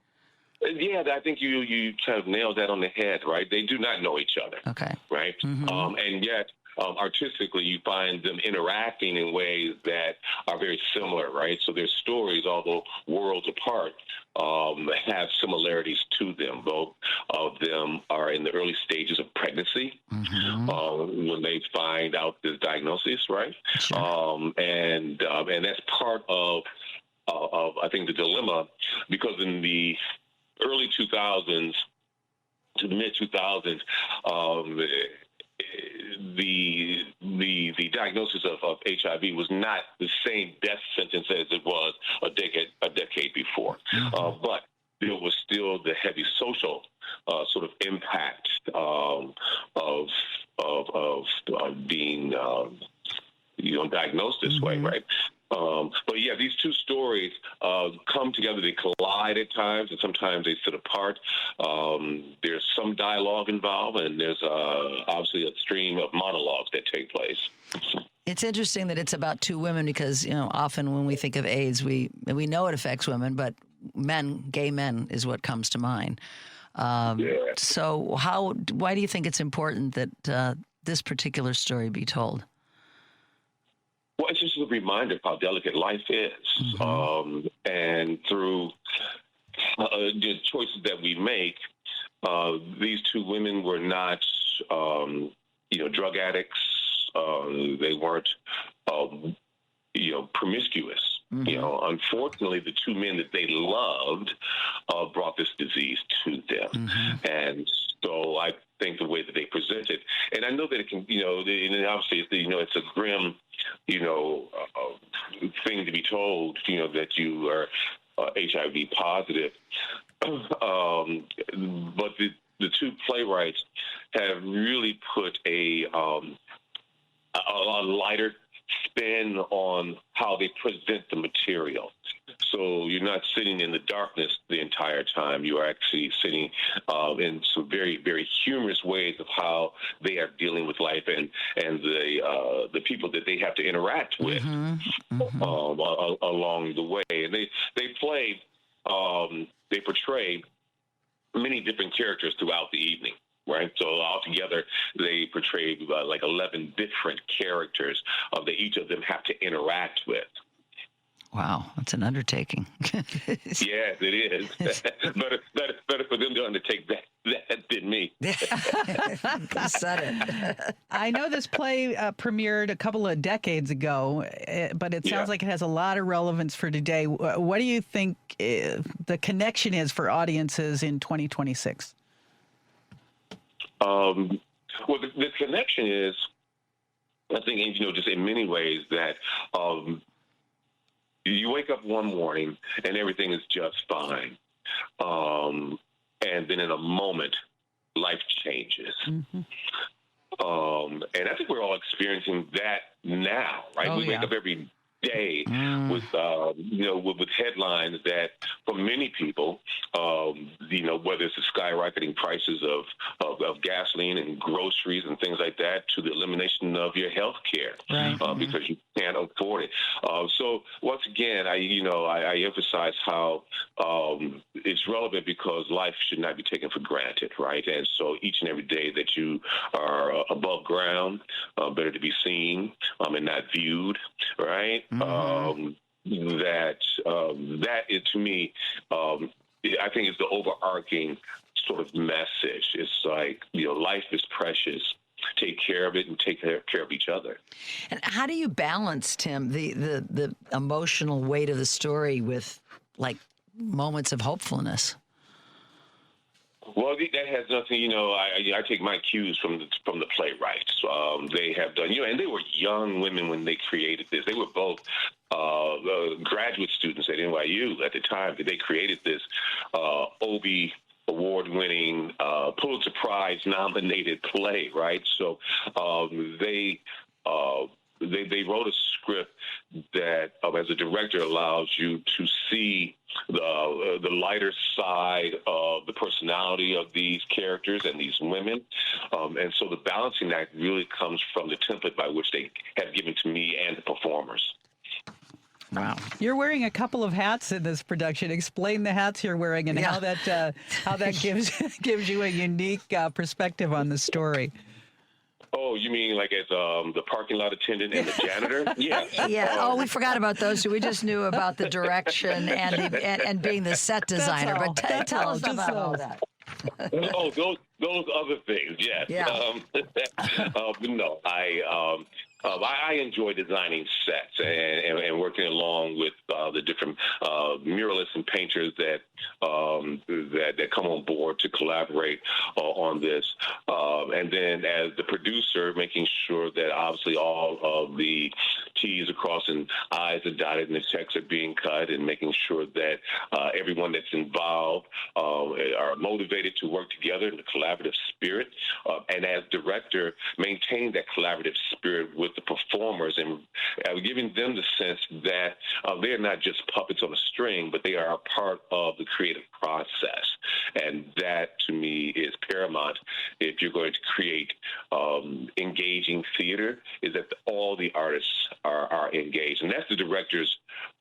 Yeah, I think you kind of nailed that on the head, right? They do not know each other. Okay. Right? Mm-hmm. And yet, artistically, you find them interacting in ways that are very similar, right? So their stories, although worlds apart, have similarities to them. Both of them are in the early stages of pregnancy when they find out this diagnosis, right? Sure. And that's part of I think the dilemma, because in the early 2000s to the mid 2000s, the diagnosis of HIV was not the same death sentence as it was a decade before, but there was still the heavy social sort of impact of being diagnosed this way, right? But yeah, these two stories come together. They collide at times, and sometimes they sit apart. There's some dialogue involved, and there's obviously a stream of monologues that take place. It's interesting that it's about two women because, often when we think of AIDS, we know it affects women, but gay men is what comes to mind. So why do you think it's important that this particular story be told? reminder of how delicate life is. And through the choices that we make, these two women were not, drug addicts. They weren't, promiscuous. Unfortunately, the two men that they loved brought this disease to them. And so I think the way that they present it, and I know that it can, and obviously, it's a grim, thing to be told, that you are HIV positive. But the two playwrights have really put a lighter spin on how they present the material. So you're not sitting in the darkness the entire time. You are actually sitting in some very, very humorous ways of how they are dealing with life and the people that they have to interact with along the way. And they portray many different characters throughout the evening. Right, so altogether they portray like 11 different characters that each of them have to interact with. Wow, that's an undertaking. Yes, it is. better for them to undertake that than me. Said it. I know this play premiered a couple of decades ago, but it sounds like it has a lot of relevance for today. What do you think the connection is for audiences in 2026? Well, the connection is, I think, just in many ways that you wake up one morning and everything is just fine. And then in a moment, life changes. And I think we're all experiencing that now, right? We wake up every day with headlines that for many people, whether it's the skyrocketing prices of gasoline and groceries and things like that, to the elimination of your health care because you can't afford it. So once again, I emphasize how it's relevant because life should not be taken for granted, right? And so each and every day that you are above ground, better to be seen and not viewed, right? That is, to me, I think is the overarching sort of message. It's like, life is precious. Take care of it and take care of each other. And how do you balance, Tim, the emotional weight of the story with like moments of hopefulness? Well, that has nothing. I take my cues from the playwrights. They have done, and they were young women when they created this. They were both graduate students at NYU at the time. They created this Obie award-winning, Pulitzer Prize-nominated play, right? So they wrote a script that, as a director, allows you to see the lighter side of the personality of these characters and these women. And so the balancing act really comes from the template by which they have given to me and the performers. Wow. You're wearing a couple of hats in this production. Explain the hats you're wearing and how that gives you a unique perspective on the story. Oh, you mean like as the parking lot attendant and the janitor? Yeah. Yeah. We forgot about those two. We just knew about the direction and being the set designer. But tell us about all that. Oh, those other things, yes. Yeah. No, I enjoy designing sets and working along with the different muralists and painters that come on board to collaborate on this. And then as the producer, making sure that obviously all of the T's are crossed and I's are dotted and the checks are being cut, and making sure that everyone that's involved are motivated to work together in a collaborative spirit. And as director, maintain that collaborative spirit with the performers and giving them the sense that they're not just puppets on a string, but they are a part of the creative process. And that, to me, is paramount if you're going to create engaging theater, is that all the artists are engaged. And that's the director's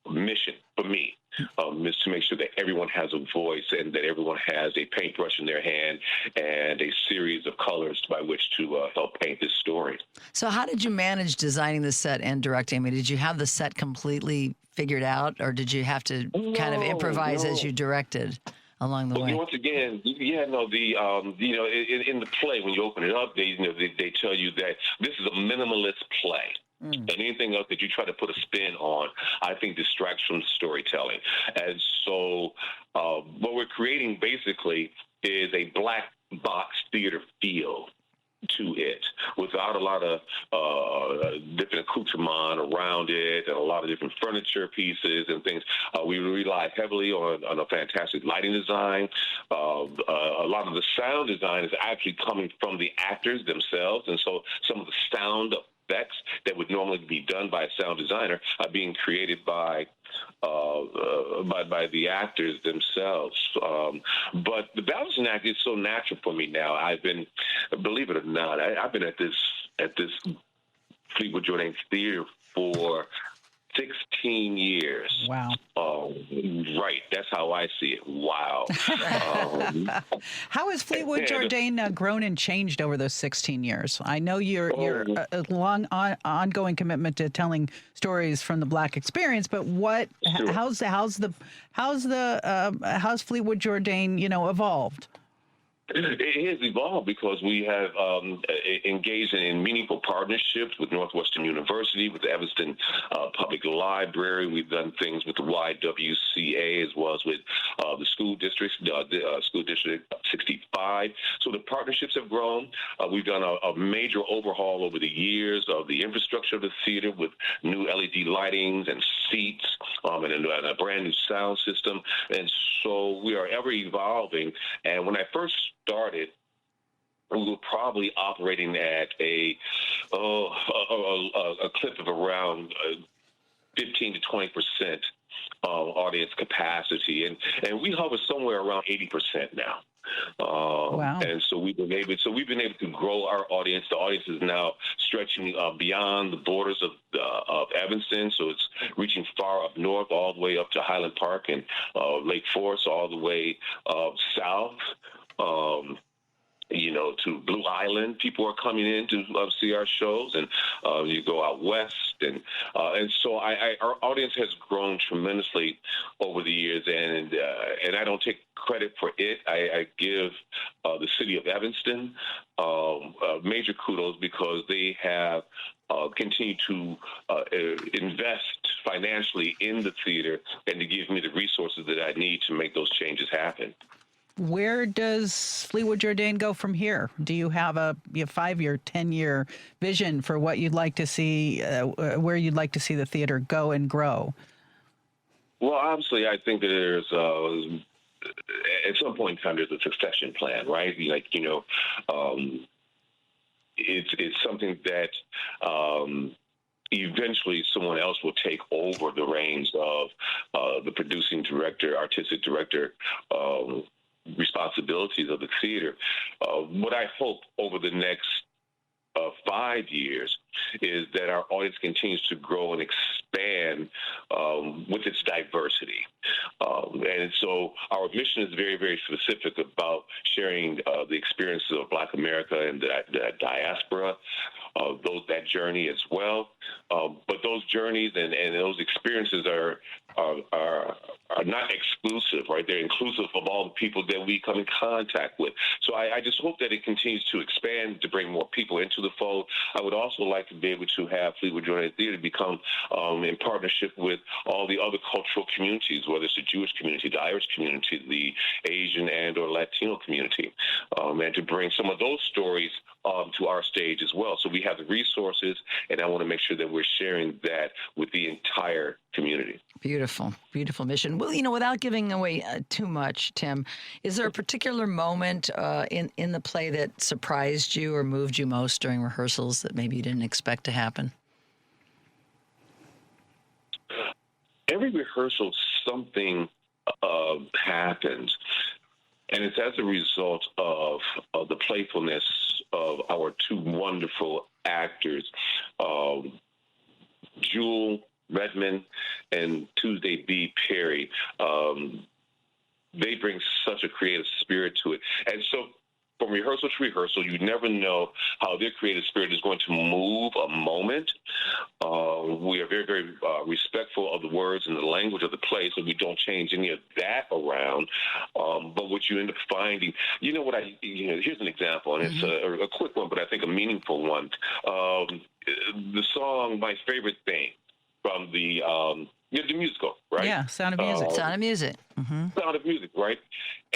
mission for me. is to make sure that everyone has a voice and that everyone has a paintbrush in their hand and a series of colors by which to help paint this story. So how did you manage designing the set and directing? I mean, did you have the set completely figured out, or did you have to kind of improvise as you directed along the way? Once again, in the play, when you open it up, they tell you that this is a minimalist play. And anything else that you try to put a spin on, I think distracts from the storytelling. And so what we're creating basically is a black box theater feel to it, without a lot of different accoutrement around it and a lot of different furniture pieces and things. We rely heavily on a fantastic lighting design. A lot of the sound design is actually coming from the actors themselves, and so some of the sound effects that would normally be done by a sound designer are being created by the actors themselves. But the balancing act is so natural for me now. Believe it or not, I've been at this Fleetwood-Jourdain Theatre for 16 years. Wow. Right. That's how I see it. Wow. How has Fleetwood-Jourdain grown and changed over those 16 years? I know your a long ongoing commitment to telling stories from the Black experience, but how's Fleetwood-Jourdain evolved? It has evolved because we have engaged in meaningful partnerships with Northwestern University, with the Evanston Public Library. We've done things with the YWCA as well as with the school districts, School District 65. So the partnerships have grown. We've done a major overhaul over the years of the infrastructure of the theater with new LED lightings and seats and a brand new sound system. And so we are ever evolving. And when I first started, we were probably operating at a clip of around 15 to 20% audience capacity, and we hover somewhere around 80% now. Wow! And so we've been able to grow our audience. The audience is now stretching beyond the borders of Evanston, so it's reaching far up north, all the way up to Highland Park and Lake Forest, all the way south. To Blue Island. People are coming in to see our shows, and you go out west, and so our audience has grown tremendously over the years, and I don't take credit for it. I give the city of Evanston major kudos because they have continued to invest financially in the theater and to give me the resources that I need to make those changes happen. Where does Fleetwood-Jourdain go from here? Do you have a 5-year, 10-year vision for what you'd like to see, where you'd like to see the theater go and grow? Well, obviously, I think that there's at some point in time there's a succession plan, right? It's something that eventually someone else will take over the reins of the producing director, artistic director, responsibilities of the theater. What I hope over the next 5 years is that our audience continues to grow and expand with its diversity. And so our mission is very, very specific about sharing the experiences of Black America and the diaspora, that journey as well. But those journeys and those experiences are not exclusive, right? They're inclusive of all the people that we come in contact with. So I just hope that it continues to expand, to bring more people into the fold. I would also like to be able to have Fleetwood-Jourdain Theatre become in partnership with all the other cultural communities, whether it's the Jewish community, the Irish community, the Asian and or Latino community, and to bring some of those stories to our stage as well. So we have the resources, and I want to make sure that we're sharing that with the entire community. Beautiful, beautiful mission. Well, without giving away too much, Tim, is there a particular moment in the play that surprised you or moved you most during rehearsals that maybe you didn't expect to happen? Every rehearsal, something happens, and it's as a result of the playfulness of our two wonderful actors, Jewel Redmond and Tuesday B. Perry. They bring such a creative spirit to it. And so from rehearsal to rehearsal, you never know how their creative spirit is going to move a moment. We are very, very respectful of the words and the language of the play, so we don't change any of that around. But what you end up finding, here's an example, and it's a quick one, but I think a meaningful one. The song "My Favorite Thing" from the musical, right? Yeah, Sound of Music. Sound of Music. Mm-hmm. Sound of Music, right?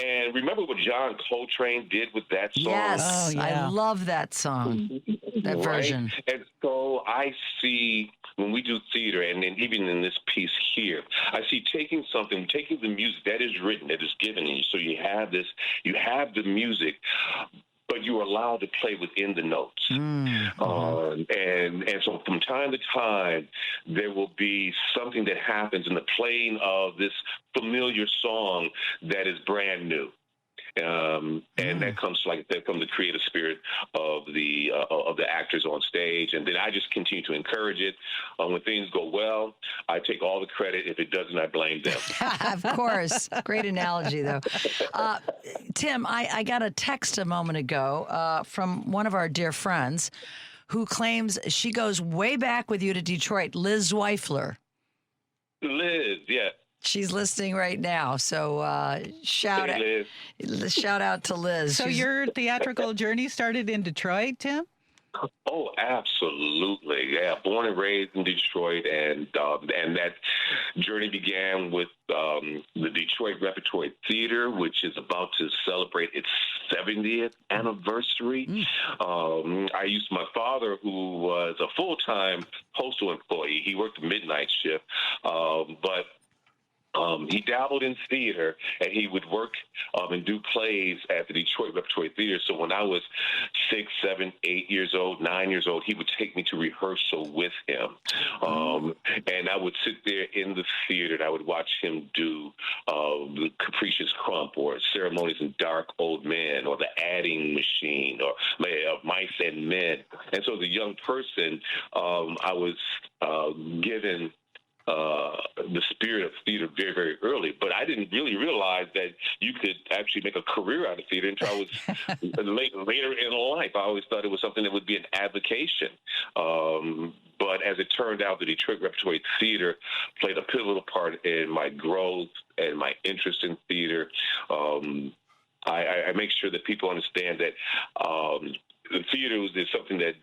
And remember what John Coltrane did with that song? Yes, Oh, yeah. I love that song, that Right? version. And so I see when we do theater, and then even in this piece here, I see taking the music that is written, that is given to you. So you have the music, but you are allowed to play within the notes. And so from time to time, there will be something that happens in the playing of this familiar song that is brand new. And that comes the creative spirit of the actors on stage, and then I just continue to encourage it. When things go well, I take all the credit. If it doesn't, I blame them. Of course. Great analogy, though. Tim, I got a text a moment ago from one of our dear friends who claims she goes way back with you to Detroit, Liz Zweifler. Liz, yeah. She's listening right now, so shout out to Liz. So your theatrical journey started in Detroit, Tim? Oh, absolutely. Yeah, born and raised in Detroit, and that journey began with the Detroit Repertory Theater, which is about to celebrate its 70th anniversary. My father, who was a full-time postal employee, he worked the midnight shift, but he dabbled in theater, and he would work and do plays at the Detroit Repertory Theater. So when I was 6, 7, 8 years old, 9 years old, he would take me to rehearsal with him. And I would sit there in the theater, and I would watch him do the Capricious Crump, or Ceremonies in Dark Old Men, or The Adding Machine, or Mice and Men. And so as a young person, I was given the spirit of theater very, very early, but I didn't really realize that you could actually make a career out of theater until I was later in life. I always thought it was something that would be an avocation. But as it turned out, the Detroit Repertory Theater played a pivotal part in my growth and my interest in theater. I make sure that people understand that the theater is something that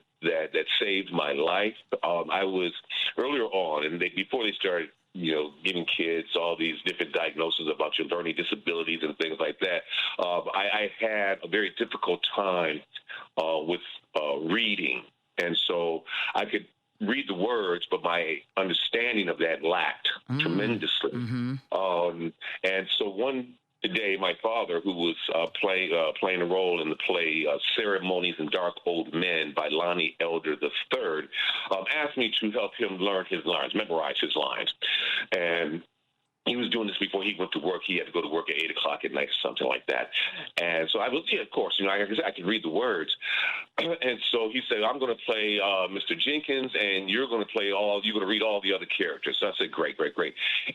saved my life. I was earlier on, and before they started, giving kids all these different diagnoses about your learning disabilities and things like that, I had a very difficult time with reading, and so I could read the words, but my understanding of that lacked tremendously. And so one day, my father, who was playing a role in the play Ceremonies in Dark Old Men by Lonnie Elder III, asked me to help him learn his lines, memorize his lines. And he was doing this before he went to work. He had to go to work at 8 o'clock at night or something like that. And so I was, of course, I could read the words. And so he said, I'm going to play Mr. Jenkins, and you're going to read all the other characters. So I said, great.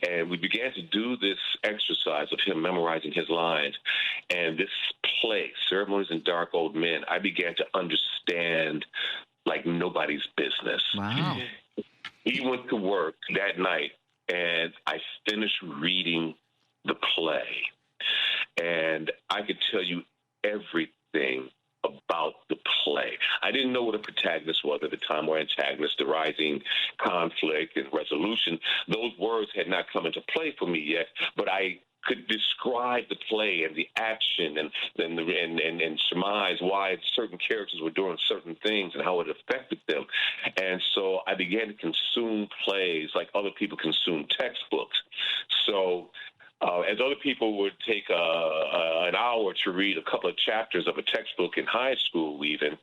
And we began to do this exercise of him memorizing his lines. And this play, Ceremonies in Dark Old Men, I began to understand like nobody's business. Wow. He went to work that night, and I finished reading the play, and I could tell you everything about the play. I didn't know what a protagonist was at the time, or antagonist, the rising conflict and resolution. Those words had not come into play for me yet, but I could describe the play and the action and surmise why certain characters were doing certain things and how it affected them. And so I began to consume plays like other people consume textbooks. So as other people would take an hour to read a couple of chapters of a textbook in high school even,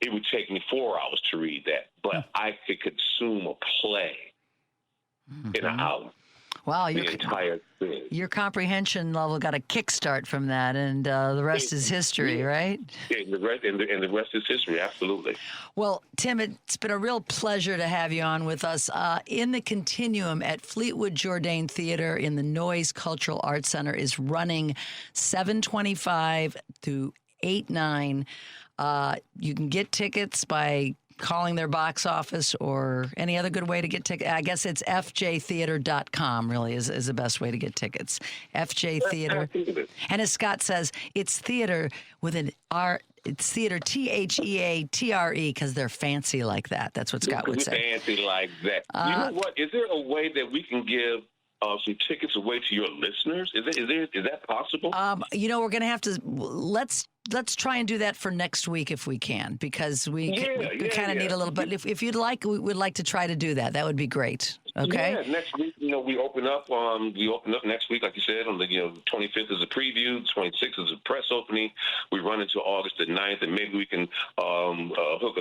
it would take me 4 hours to read that. But I could consume a play in an hour. Wow, the entire thing. your comprehension level got a kickstart from that, and the rest is history, right? Yeah, the rest is history, absolutely. Well, Tim, it's been a real pleasure to have you on with us in the Continuum at Fleetwood-Jourdain Theatre in the Noise Cultural Arts Center is running 7:25 to 8/9. You can get tickets by calling their box office or any other good way to get tickets. I guess it's fjtheater.com really is the best way to get tickets. FJ Theater. And as Scott says, it's theater with an R. It's theater, THEATRE, because they're fancy like that. That's what Scott would say. Fancy like that. You know what? Is there a way that we can give some tickets away to your listeners? Is that possible? We're going to have to let's try and do that for next week if we can, because we kind of need a little. But if you'd like, we would like to try to do that. That would be great. Okay. Yeah, next week, we open up. We open up next week, like you said, on the 25th is a preview, 26th is a press opening. We run into August the 9th, and maybe we can hook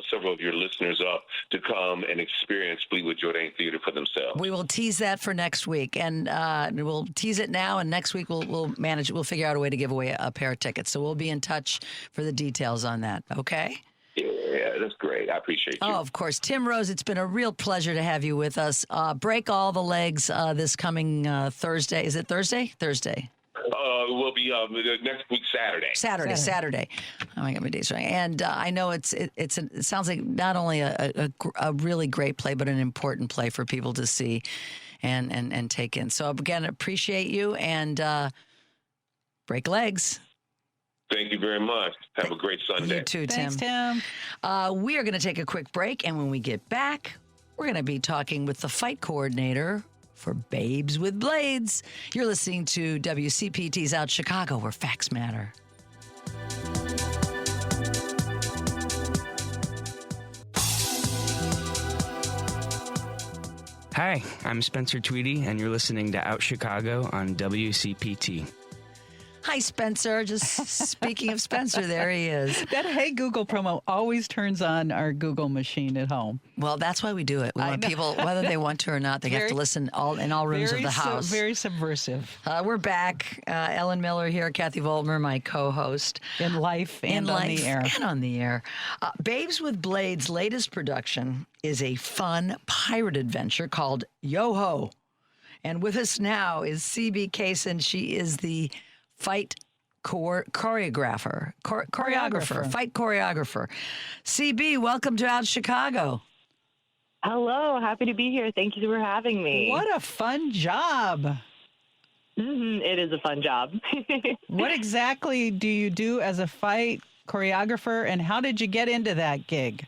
several of your listeners up to come and experience Fleetwood-Jourdain Theatre for themselves. We will tease that for next week, and we'll tease it now. And next week we'll manage. We'll figure out a way to give away a pair of tickets. So we'll be in touch for the details on that. Okay. Yeah, that's great. I appreciate you. Oh, of course. Tim Rhoze, it's been a real pleasure to have you with us. Break all the legs this coming Thursday. Is it Thursday? Thursday. It will be next week, Saturday. Saturday. Oh, I got my days right. And I know it sounds like not only a really great play, but an important play for people to see and take in. So again, appreciate you and break legs. Thank you very much. Have a great Sunday. You too, Tim. Thanks, Tim. We are going to take a quick break, and when we get back, we're going to be talking with the fight coordinator for Babes with Blades. You're listening to WCPT's Out Chicago, where facts matter. Hi, I'm Spencer Tweedy, and you're listening to Out Chicago on WCPT. Hi, Spencer. Just speaking of Spencer, there he is. That Hey Google promo always turns on our Google machine at home. Well, that's why we do it. We want people, whether they want to or not, they have to listen in all rooms of the house. Very subversive. We're back. Ellen Miller here, Kathy Voltmer, my co-host. In life and on the air. And on the air. Babes with Blades' latest production is a fun pirate adventure called Yo-Ho. And with us now is CB Cason. She is the fight choreographer. Fight choreographer. CB, welcome to Out Chicago. Hello, happy to be here. Thank you for having me. What a fun job. It is a fun job. What exactly do you do as a fight choreographer, and how did you get into that gig?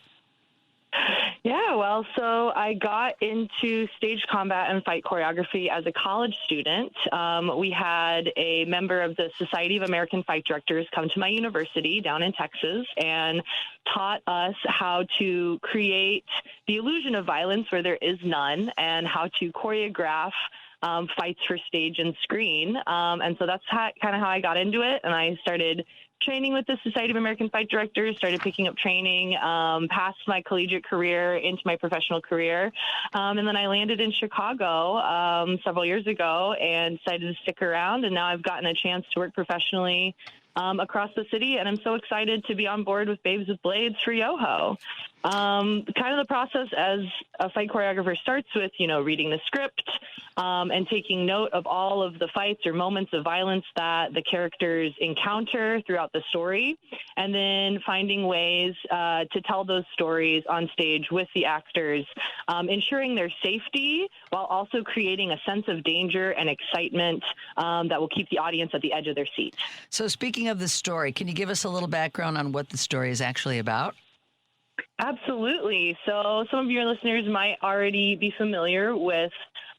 Yeah, well, so I got into stage combat and fight choreography as a college student. We had a member of the Society of American Fight Directors come to my university down in Texas and taught us how to create the illusion of violence where there is none and how to choreograph fights for stage and screen. And so that's kind of how I got into it. And I started training with the Society of American Fight Directors, started picking up training past my collegiate career into my professional career. And then I landed in Chicago several years ago and decided to stick around. And now I've gotten a chance to work professionally across the city. And I'm so excited to be on board with Babes with Blades for Yo-Ho. Kind of the process as a fight choreographer starts with, reading the script and taking note of all of the fights or moments of violence that the characters encounter throughout the story, and then finding ways to tell those stories on stage with the actors, ensuring their safety while also creating a sense of danger and excitement that will keep the audience at the edge of their seat. So speaking of the story, can you give us a little background on what the story is actually about? Absolutely. So some of your listeners might already be familiar with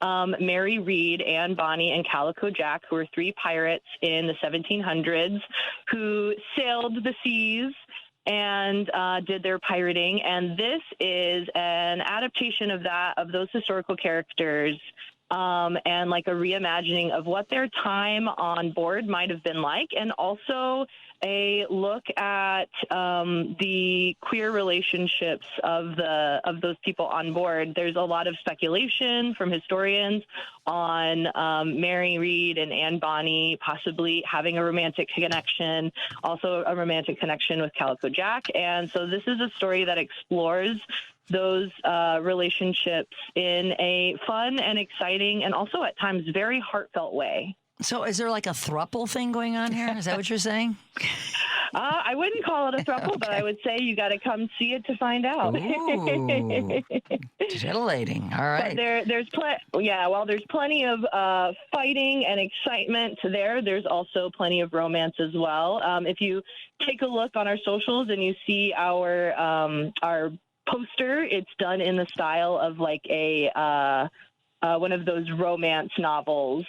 Mary Read, Anne Bonny, and Calico Jack, who were three pirates in the 1700s who sailed the seas and did their pirating. And this is an adaptation of those historical characters and like a reimagining of what their time on board might have been like, and also a look at the queer relationships of those people on board. There's a lot of speculation from historians on Mary Read and Anne Bonny possibly having a romantic connection, also a romantic connection with Calico Jack. And so this is a story that explores those relationships in a fun and exciting and also at times very heartfelt way. So is there like a throuple thing going on here? Is that what you're saying? I wouldn't call it a throuple, but I would say you got to come see it to find out. Ooh, titillating. All right. But there's plenty of fighting and excitement there. There's also plenty of romance as well. If you take a look on our socials and you see our poster, it's done in the style of like a one of those romance novels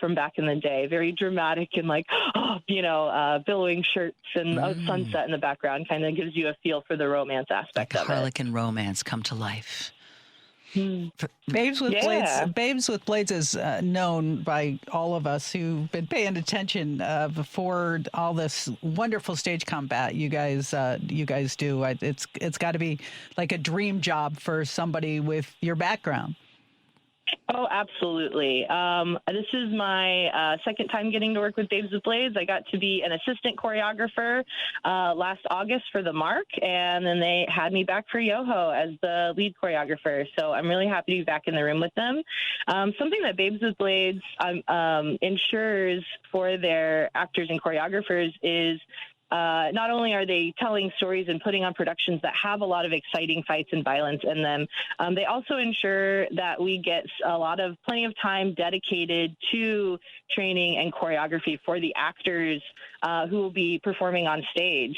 from back in the day, very dramatic and like, billowing shirts and a sunset in the background kind of gives you a feel for the romance aspect like of Harlequin romance come to life. Babes with Blades is known by all of us who've been paying attention before all this wonderful stage combat you guys do. It's got to be like a dream job for somebody with your background. Oh, absolutely. This is my second time getting to work with Babes with Blades. I got to be an assistant choreographer last August for the Mark, and then they had me back for Yoho as the lead choreographer. So I'm really happy to be back in the room with them. Something that Babes with Blades ensures for their actors and choreographers is not only are they telling stories and putting on productions that have a lot of exciting fights and violence in them, they also ensure that we get plenty of time dedicated to training and choreography for the actors who will be performing on stage.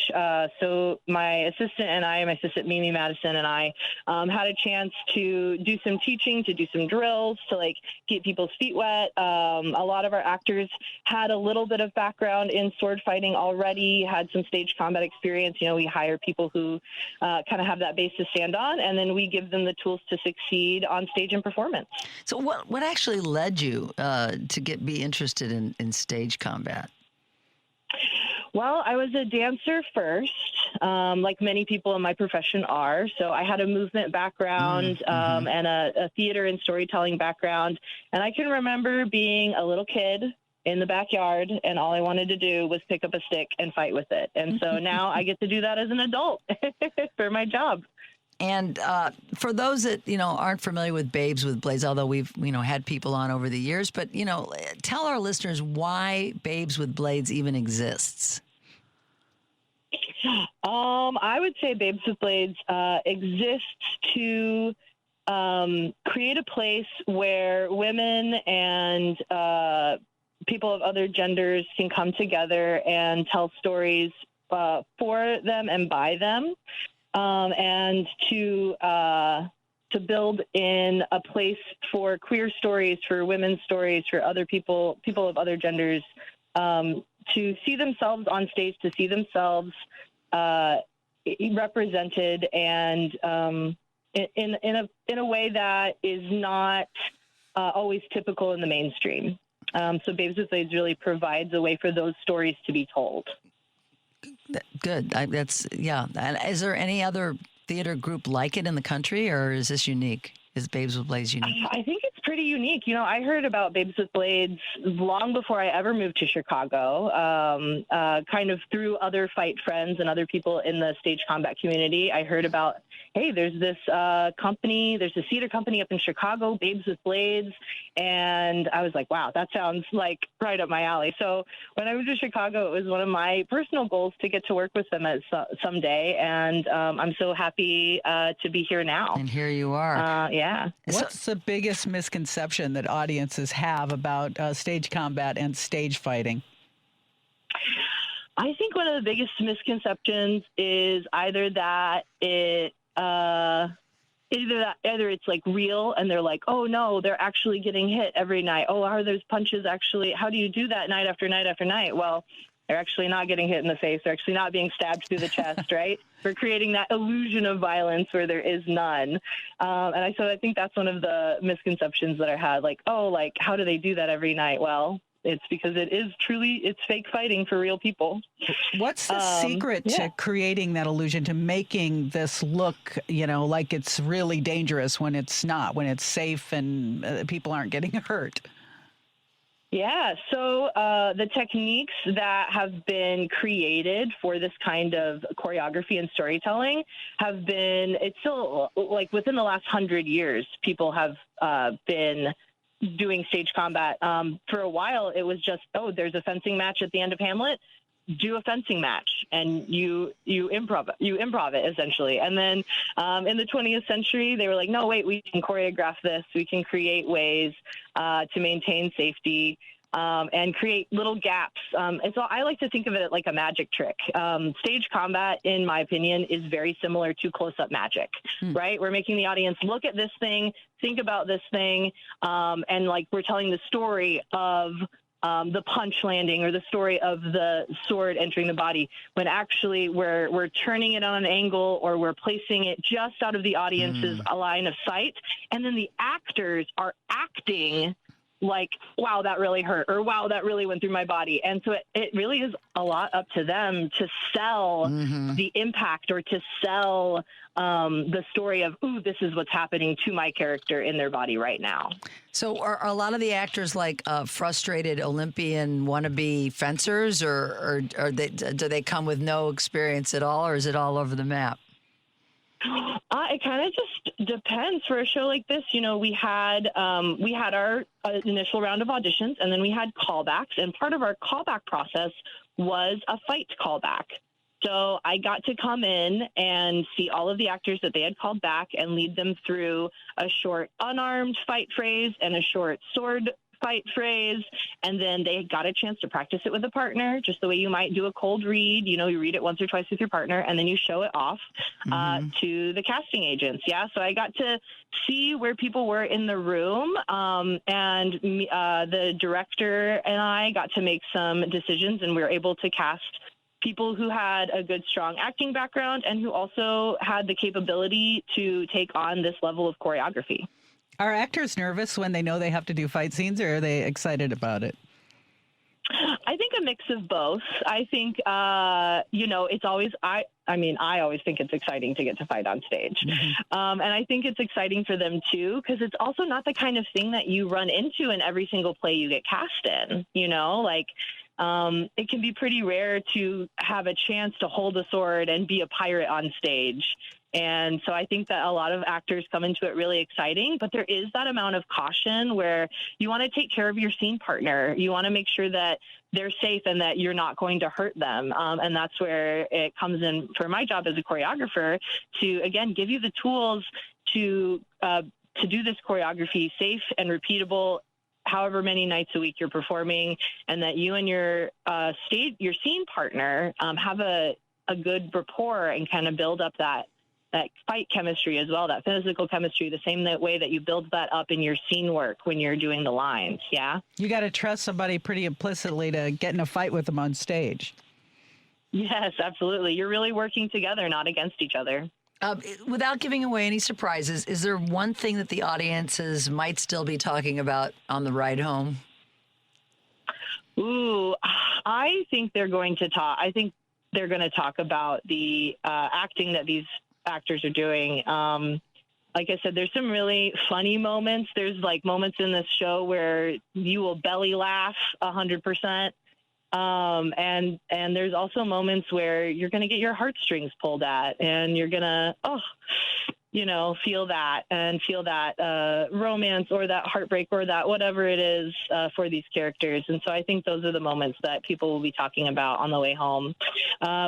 So my assistant Mimi Madison and I had a chance to do some teaching, to do some drills, to like get people's feet wet. A lot of our actors had a little bit of background in sword fighting already, had some stage combat experience. We hire people who kind of have that base to stand on, and then we give them the tools to succeed on stage and performance. So what actually led you to be interested in stage combat? Well, I was a dancer first, like many people in my profession are. So I had a movement background and a theater and storytelling background. And I can remember being a little kid in the backyard, and all I wanted to do was pick up a stick and fight with it. And so now I get to do that as an adult for my job. And for those that, aren't familiar with Babes with Blades, although we've, had people on over the years, but, tell our listeners why Babes with Blades even exists. I would say Babes with Blades exists to create a place where women and people of other genders can come together and tell stories for them and by them. And to build in a place for queer stories, for women's stories, for other people of other genders, to see themselves on stage, to see themselves represented, and in a way that is not always typical in the mainstream. So Babes with Blades really provides a way for those stories to be told. Good. And is there any other theater group like it in the country, or is this unique? Is Babes with Blades unique? I think it's pretty unique. I heard about Babes with Blades long before I ever moved to Chicago, kind of through other fight friends and other people in the stage combat community. I heard about, hey, there's this company, there's a theater company up in Chicago, Babes with Blades. And I was like, wow, that sounds like right up my alley. So when I moved to Chicago, it was one of my personal goals to get to work with them someday. And I'm so happy to be here now. And here you are. Yeah. What's the biggest misconception that audiences have about stage combat and stage fighting? I think one of the biggest misconceptions is either that either it's like real and they're like, oh no, they're actually getting hit every night. Oh, are those punches actually, how do you do that night after night after night? Well, They're actually not getting hit in the face. They're actually not being stabbed through the chest, right? We're creating that illusion of violence where there is none. So I think that's one of the misconceptions that I had. Like, oh, like, how do they do that every night? Well, it's because it's fake fighting for real people. What's the secret to creating that illusion, to making this look, like it's really dangerous when it's not, when it's safe and people aren't getting hurt? Yeah, so the techniques that have been created for this kind of choreography and storytelling it's still, like, within the last 100 years, people have been doing stage combat. For a while, it was just, there's a fencing match at the end of Hamlet. Do a fencing match, and you improv it essentially. And then in the 20th century, they were like, no, wait, we can choreograph this. We can create ways to maintain safety and create little gaps. And so I like to think of it like a magic trick. Stage combat, in my opinion, is very similar to close-up magic, right? We're making the audience look at this thing, think about this thing, and like we're telling the story of the punch landing or the story of the sword entering the body, when actually we're turning it on an angle or we're placing it just out of the audience's line of sight. And then the actors are acting like, wow, that really hurt, or wow, that really went through my body. And so it really is a lot up to them to sell the impact, or to sell the story of, ooh, this is what's happening to my character in their body right now. So are a lot of the actors like frustrated Olympian wannabe fencers, or do they come with no experience at all, or is it all over the map? It kind of just depends. For a show like this, we had our initial round of auditions, and then we had callbacks. And part of our callback process was a fight callback. So I got to come in and see all of the actors that they had called back and lead them through a short unarmed fight phrase and a short sword fight phrase. And then they got a chance to practice it with a partner, just the way you might do a cold read. You read it once or twice with your partner, and then you show it off to the casting agents. Yeah. So I got to see where people were in the room. And the director and I got to make some decisions, and we were able to cast people who had a good, strong acting background and who also had the capability to take on this level of choreography. Are actors nervous when they know they have to do fight scenes, or are they excited about it? I think a mix of both. I think, it's always, I always think it's exciting to get to fight on stage. And I think it's exciting for them too, because it's also not the kind of thing that you run into in every single play you get cast in, it can be pretty rare to have a chance to hold a sword and be a pirate on stage. And so I think that a lot of actors come into it really exciting, but there is that amount of caution where you want to take care of your scene partner. You want to make sure that they're safe and that you're not going to hurt them. And that's where it comes in for my job as a choreographer to, again, give you the tools to do this choreography safe and repeatable however many nights a week you're performing, and that you and your scene partner have a good rapport and kind of build up that fight chemistry as well, that physical chemistry, the same way that you build that up in your scene work when you're doing the lines. Yeah. You got to trust somebody pretty implicitly to get in a fight with them on stage. Yes, absolutely. You're really working together, not against each other. Without giving away any surprises, is there one thing that the audiences might still be talking about on the ride home? Ooh, I think they're going to talk. I think they're going to talk about the acting that these actors are doing. Like I said, there's some really funny moments. There's like moments in this show where you will belly laugh 100%. And there's also moments where you're going to get your heartstrings pulled at, and you're going to, feel that romance or that heartbreak or that whatever it is for these characters. And so I think those are the moments that people will be talking about on the way home.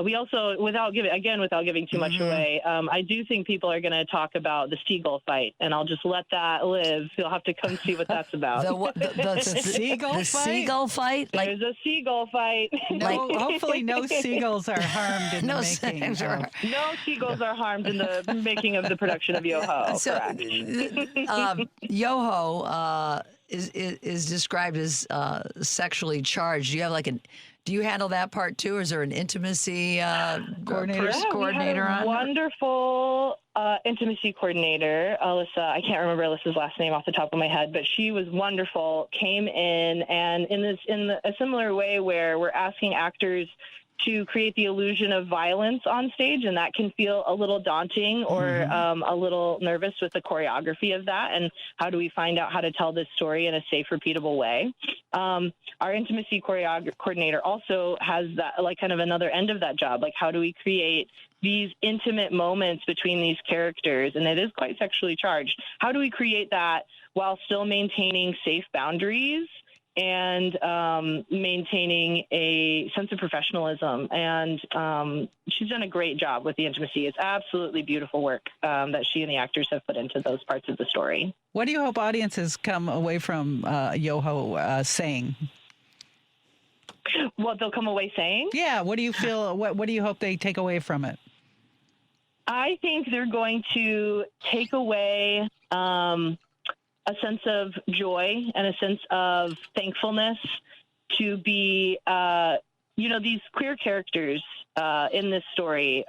We also, without giving too much away, I do think people are going to talk about the seagull fight, and I'll just let that live. You'll have to come see what that's about. The seagull fight? There's a seagull fight. No, hopefully no seaguls are harmed in the making. No seagulls are harmed in the making of the production of Yoho. So, Yoho is described as sexually charged. Do Do you handle that part too, or is there an intimacy coordinator we had a on? Wonderful intimacy coordinator, Alyssa. I can't remember Alyssa's last name off the top of my head, but she was wonderful. Came in and in a similar way where we're asking actors to create the illusion of violence on stage, and that can feel a little daunting or a little nervous with the choreography of that. And how do we find out how to tell this story in a safe, repeatable way? Our intimacy coordinator also has that, like, kind of another end of that job. Like, how do we create these intimate moments between these characters? And it is quite sexually charged. How do we create that while still maintaining safe boundaries and maintaining a sense of professionalism? And she's done a great job with the intimacy. It's absolutely beautiful work that she and the actors have put into those parts of the story. What do you hope audiences come away from Yoho saying? What they'll come away saying? Yeah. What do you feel? What do you hope they take away from it? I think they're going to take away a sense of joy and a sense of thankfulness to be, these queer characters in this story,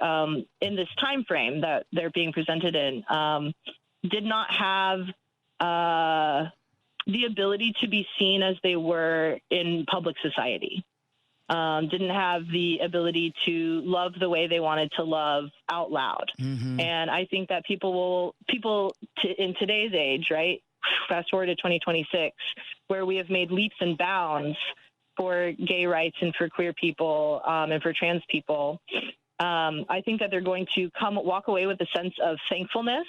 in this time frame that they're being presented in, did not have the ability to be seen as they were in public society. Didn't have the ability to love the way they wanted to love out loud. And I think that people in today's age, right? Fast forward to 2026, where we have made leaps and bounds for gay rights and for queer people and for trans people. I think that they're going to walk away with a sense of thankfulness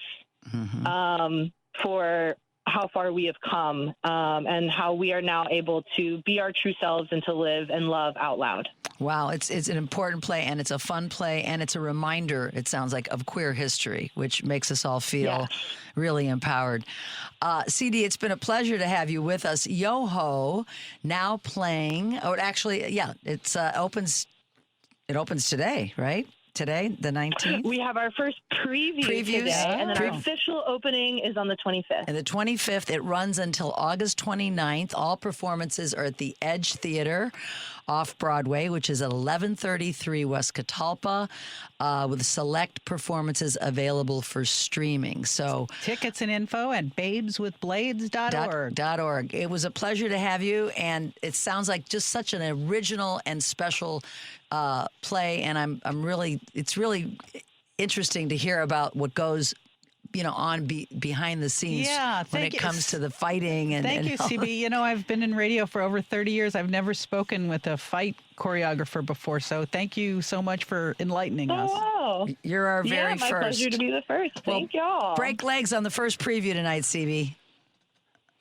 for how far we have come and how we are now able to be our true selves and to live and love out loud. Wow, it's an important play, and it's a fun play, and it's a reminder, it sounds like, of queer history, which makes us all feel really empowered. CD, it's been a pleasure to have you with us. Yoho now playing. Oh, it opens today, right? Today, the 19th? We have our first previews today, and then our official opening is on the 25th. And the 25th, it runs until August 29th. All performances are at the Edge Theatre off Broadway, which is at 1133 West Catalpa, with select performances available for streaming. So tickets and info at babeswithblades.org. It was a pleasure to have you, and it sounds like just such an original and special play, and it's really interesting to hear about what goes on behind the scenes when it comes to the fighting. Thank you, CB. I've been in radio for over 30 years. I've never spoken with a fight choreographer before, so thank you so much for enlightening us. Wow. You're our very first. My pleasure to be the first. Thank y'all. Break legs on the first preview tonight, CB.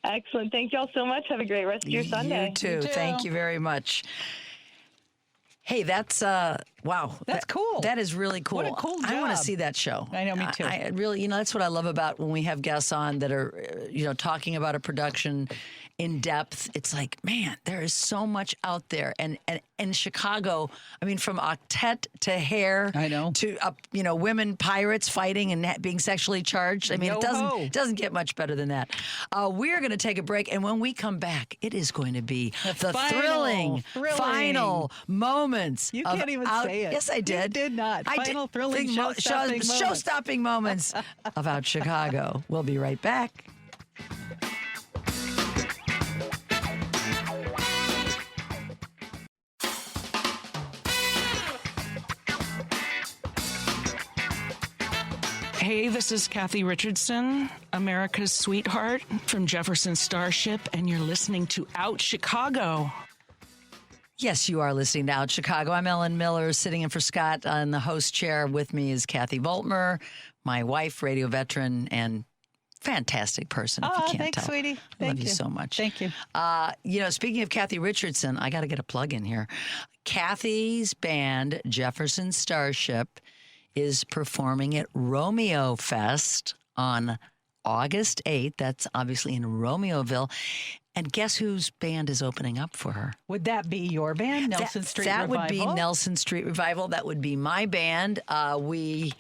Excellent. Thank y'all so much. Have a great rest of your Sunday. You too. Thank you very much. Hey, that's wow. That's cool. That is really cool. What a cool job. I want to see that show. I know, me too. I really, that's what I love about when we have guests on that are, talking about a production in depth. It's like, man, there is so much out there. And in Chicago, I mean, from octet to hair, I know, to women pirates fighting and being sexually charged. I mean, it doesn't get much better than that. We're going to take a break, and when we come back, it is going to be the thrilling final moments. You can't even say it. Yes, I did. You did not. Thrilling show-stopping moments of Out Chicago. We'll be right back. Hey, this is Kathy Richardson, America's sweetheart from Jefferson Starship, and you're listening to Out Chicago. Yes, you are listening to Out Chicago. I'm Ellen Miller, sitting in for Scott on the host chair. With me is Kathy Voltmer, my wife, radio veteran, and fantastic person, if you can't thanks, tell. Sweetie. I love you so much. Thank you. Speaking of Kathy Richardson, I got to get a plug in here. Kathy's band, Jefferson Starship, is performing at Romeo Fest on August 8th. That's obviously in Romeoville. And guess whose band is opening up for her? Would that be your band, Nelson Street Revival? That would be Nelson Street Revival. That would be my band. We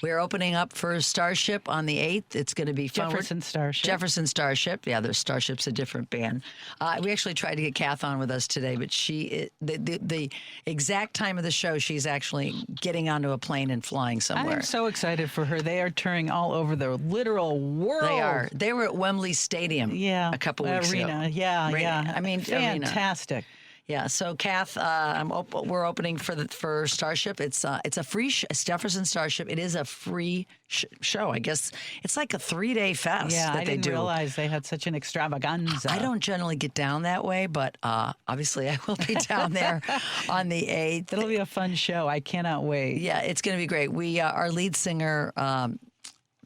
We're opening up for Starship on the 8th. It's going to be fun. Jefferson Starship. Jefferson Starship. Yeah, there's Starship's a different band. We actually tried to get Kath on with us today, but the exact time of the show, she's actually getting onto a plane and flying somewhere. I'm so excited for her. They are touring all over the literal world. They are. They were at Wembley Stadium a couple weeks ago. Yeah. I mean, fantastic. Arena. Yeah, so Kath, we're opening for Starship. It's a free Jefferson Starship. It is a free show. I guess it's like a 3-day fest that I didn't realize they had such an extravaganza. I don't generally get down that way, but obviously I will be down there on the 8th. It'll be a fun show. I cannot wait. Yeah, it's going to be great. We our lead singer.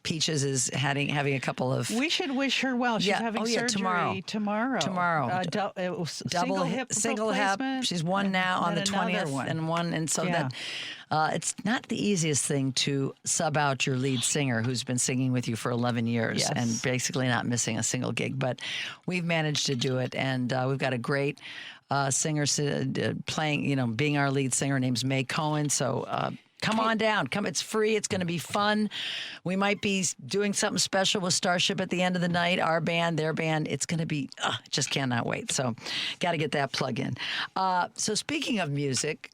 Peaches is having a couple of. We should wish her well. She's having surgery tomorrow. Single hip. She's one now on the 20th and one, and so that it's not the easiest thing to sub out your lead singer who's been singing with you for 11 years and basically not missing a single gig. But we've managed to do it, and we've got a great singer playing. Being our lead singer. Her name's May Cohen. So. Come on down. Come. It's free. It's going to be fun. We might be doing something special with Starship at the end of the night. Our band, their band. It's going to be, just cannot wait. So got to get that plug in. So speaking of music,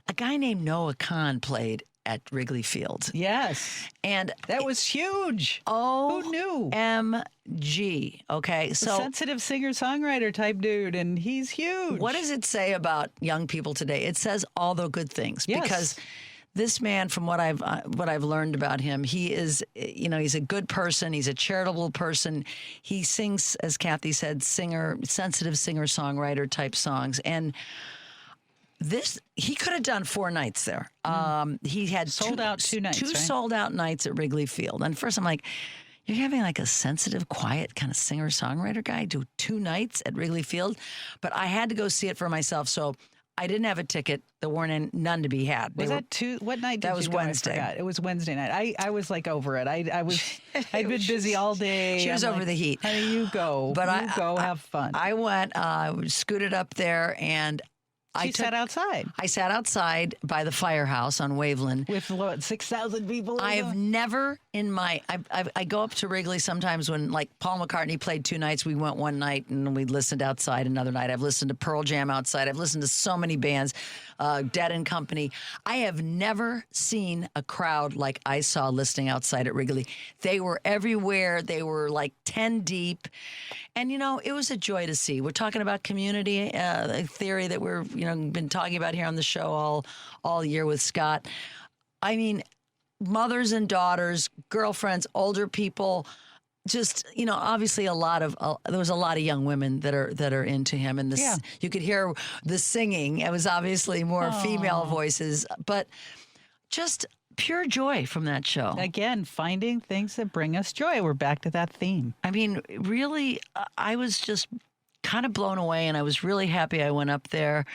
a guy named Noah Kahn played at Wrigley Field. Yes. And that was huge. Oh, who knew? MG. Okay. So a sensitive singer-songwriter type dude, and he's huge. What does it say about young people today? It says all the good things. Yes. Because this man, from what I've learned about him, he is, he's a good person. He's a charitable person. He sings, as Kathy said, sensitive singer-songwriter type songs. And he could have done 4 nights there. He had sold out 2 nights. Two sold out nights at Wrigley Field. And first I'm like, you're having like a sensitive, quiet kind of singer-songwriter guy do 2 nights at Wrigley Field? But I had to go see it for myself. So I didn't have a ticket. There weren't none to be had. Was that two? What night did that was you go? Wednesday. It was Wednesday night. I was like over it. I'd been busy all day. She was over the heat. Honey, you go. But have fun. I went, scooted up there, and I sat outside. I sat outside by the firehouse on Waveland. With what, 6,000 people? I've never in my... I go up to Wrigley sometimes when, like, Paul McCartney played 2 nights. We went one night and we listened outside another night. I've listened to Pearl Jam outside. I've listened to so many bands, Dead and Company. I have never seen a crowd like I saw listening outside at Wrigley. They were everywhere. They were like 10 deep. And, it was a joy to see. We're talking about community theory that we're, been talking about here on the show all year with Scott. I mean, mothers and daughters, girlfriends, older people, just, obviously there was a lot of young women that are into him. And you could hear the singing. It was obviously more female voices, but just pure joy from that show. Again, finding things that bring us joy. We're back to that theme. I mean, really, I was just kind of blown away, and I was really happy I went up there,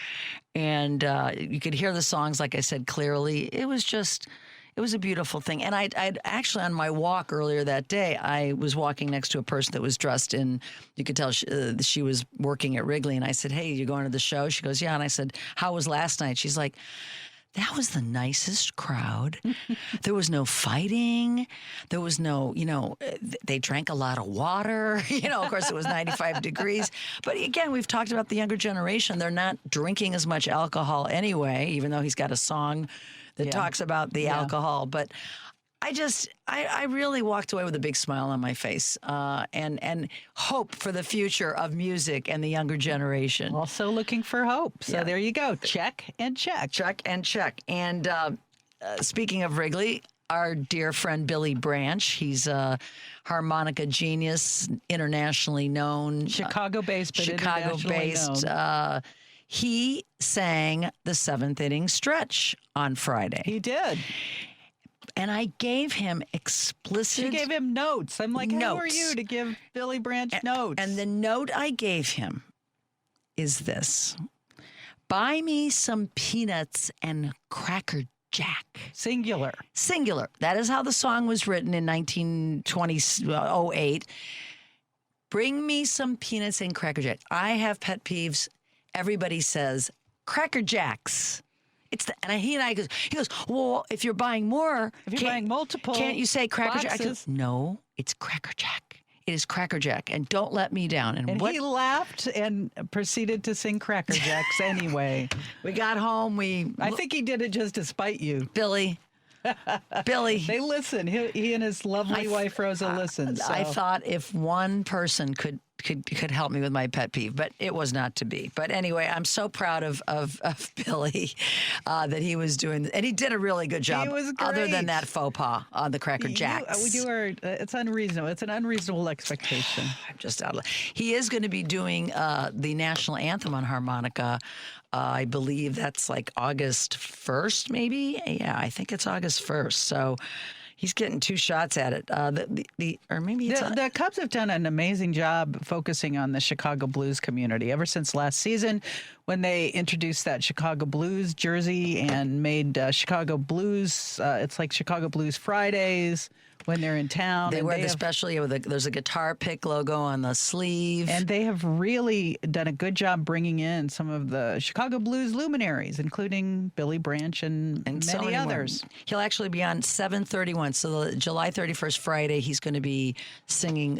and you could hear the songs, like I said, clearly. It was a beautiful thing. And I'd actually, on my walk earlier that day, I was walking next to a person that was dressed in, you could tell she was working at Wrigley, and I said, hey, you going to the show? She goes, yeah. And I said, how was last night? She's like, that was the nicest crowd. There was no fighting. There was no, they drank a lot of water. Of course, it was 95 degrees. But again, we've talked about the younger generation. They're not drinking as much alcohol anyway, even though he's got a song that talks about the alcohol. But I really walked away with a big smile on my face and hope for the future of music and the younger generation. Also looking for hope. So there you go. Check and check. Check and check. And speaking of Wrigley, our dear friend Billy Branch, he's a harmonica genius, internationally known. Chicago-based, but Chicago-based. He sang the 7th inning stretch on Friday. He did. And I gave him explicit... She gave him notes. I'm like, who are you to give Billy Branch notes? And the note I gave him is this. Buy me some peanuts and Cracker Jack. Singular. That is how the song was written in 1908. Bring me some peanuts and Cracker Jack. I have pet peeves. Everybody says Cracker Jacks. He goes, well, if you're buying more, if you're buying multiple, can't you say Cracker Jack? I go, boxes. no, it's Cracker Jack. It is Cracker Jack, and don't let me down. And he laughed and proceeded to sing Cracker Jacks anyway. We got home. I think he did it just to spite you, Billy. They listen. He and his lovely wife Rhoze listen. So. I thought if one person could help me with my pet peeve, but it was not to be. But anyway, I'm so proud of Billy that he was doing, and he did a really good job. He was great. Other than that faux pas on the Cracker Jacks. It's unreasonable. It's an unreasonable expectation. I'm just out of. He is going to be doing the national anthem on harmonica. I believe that's like August 1st, maybe. Yeah, I think it's August 1st. So. He's getting 2 shots at it. The Cubs have done an amazing job focusing on the Chicago blues community ever since last season when they introduced that Chicago blues jersey and made Chicago blues. It's like Chicago Blues Fridays when they're in town. They wear especially there's a guitar pick logo on the sleeve. And they have really done a good job bringing in some of the Chicago blues luminaries, including Billy Branch and many others. He'll actually be on 7/31, so the July 31st Friday, he's going to be singing,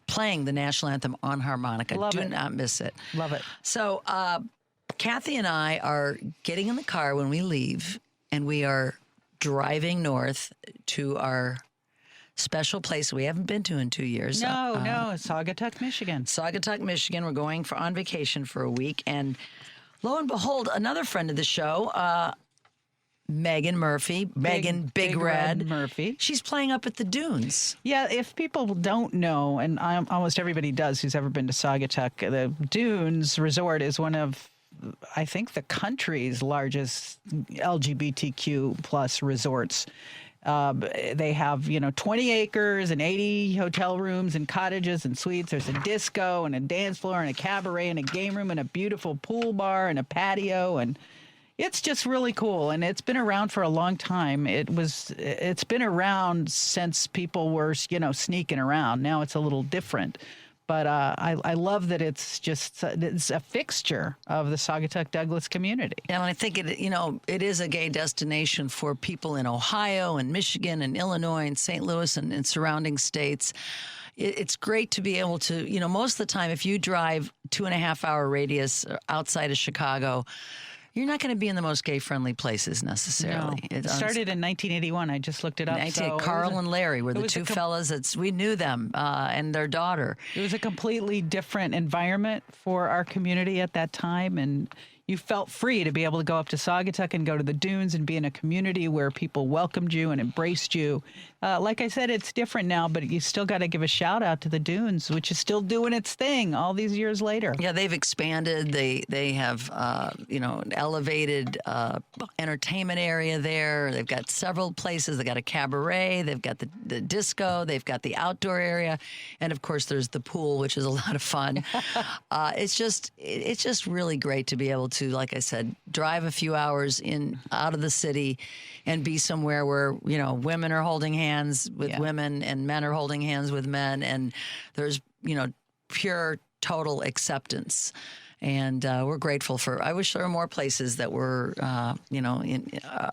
playing the national anthem on harmonica. Do not miss it. Love it. So Kathy and I are getting in the car when we leave, and we are driving north to our special place we haven't been to in 2 years. No, Saugatuck, Michigan. Saugatuck, Michigan. We're going on vacation for a week. And lo and behold, another friend of the show, Megan Murphy, Big Red Murphy. She's playing up at the Dunes. Yeah, if people don't know, and almost everybody does who's ever been to Saugatuck, the Dunes Resort is one of, I think, the country's largest LGBTQ plus resorts. They have, 20 acres and 80 hotel rooms and cottages and suites. There's a disco and a dance floor and a cabaret and a game room and a beautiful pool bar and a patio, and it's just really cool. And it's been around for a long time. It's been around since people were, sneaking around. Now it's a little different. But I love that it's a fixture of the Saugatuck Douglas community. And I think it is a gay destination for people in Ohio and Michigan and Illinois and St. Louis and surrounding states. It's great to be able to, most of the time, if you drive 2.5-hour radius outside of Chicago, you're not going to be in the most gay-friendly places necessarily. No. It started in 1981. I just looked it up. Carl and Larry were the two fellas we knew them and their daughter. It was a completely different environment for our community at that time, and you felt free to be able to go up to Saugatuck and go to the Dunes and be in a community where people welcomed you and embraced you. Like I said, it's different now, but you still got to give a shout out to the Dunes, which is still doing its thing all these years later. Yeah, they've expanded. They have an elevated entertainment area there. They've got several places. They got a cabaret. They've got the disco. They've got the outdoor area, and of course, there's the pool, which is a lot of fun. It's just really great to be able to, like I said, drive a few hours out of the city and be somewhere where, women are holding hands with women and men are holding hands with men. And there's, pure, total acceptance. And we're grateful I wish there were more places that were,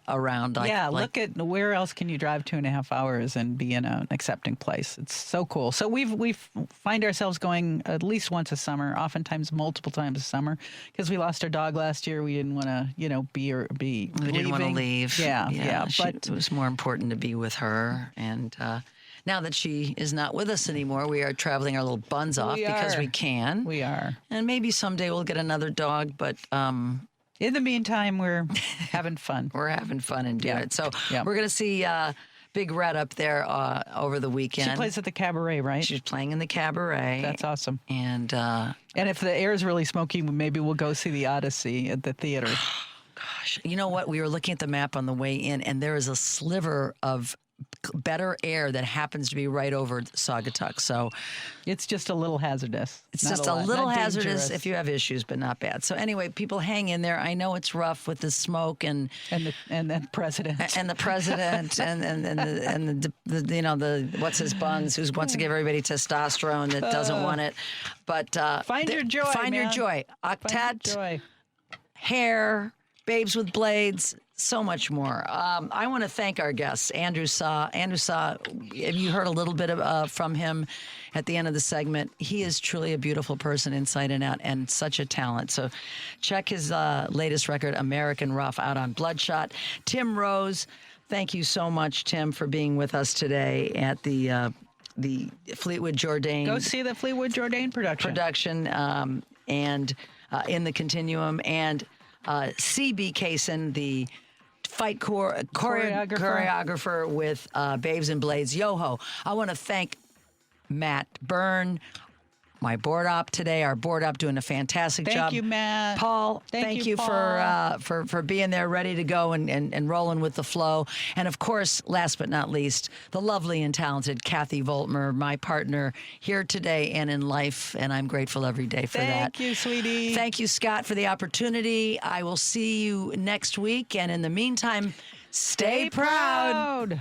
around. Look at where else can you drive 2.5 hours and be in an accepting place. It's so cool. So we find ourselves going at least once a summer, oftentimes multiple times a summer, because we lost our dog last year. We didn't want to, be We didn't want to leave. Yeah. But it was more important to be with her. And now that she is not with us anymore, we are traveling our little buns off because we can. We are. And maybe someday we'll get another dog, but in the meantime, we're having fun. We're having fun and doing it. So we're going to see Big Red up there over the weekend. She plays at the cabaret, right? She's playing in the cabaret. That's awesome. And if the air is really smoky, maybe we'll go see the Odyssey at the theater. Gosh, you know what? We were looking at the map on the way in, and there is a sliver of better air that happens to be right over Saugatuck. So it's just a little hazardous. It's just a little hazardous if you have issues, but not bad. So anyway, people hang in there. I know it's rough with the smoke and the president and the president and the what's his buns who wants to give everybody testosterone that doesn't want it. But find your joy. Find your joy. Octet, joy. hair, Babes with Blades, so much more. I want to thank our guests, Andrew Saw. Andrew Saw, you heard a little bit from him at the end of the segment. He is truly a beautiful person inside and out and such a talent. So check his latest record, American Rough, out on Bloodshot. Tim Rhoze, thank you so much, Tim, for being with us today at the Fleetwood-Jourdain. Go see the Fleetwood-Jourdain production. And in the Continuum. And CB Cason, the fight choreographer with Babes and Blades. Yoho, I want to thank Matt Byrne, my board op today, our board op doing a fantastic job. Thank you, Matt. Paul, thank you Paul. for being there, ready to go and rolling with the flow. And of course, last but not least, the lovely and talented Kathy Voltmer, my partner here today and in life. And I'm grateful every day for that. Thank you, sweetie. Thank you, Scott, for the opportunity. I will see you next week. And in the meantime, stay proud.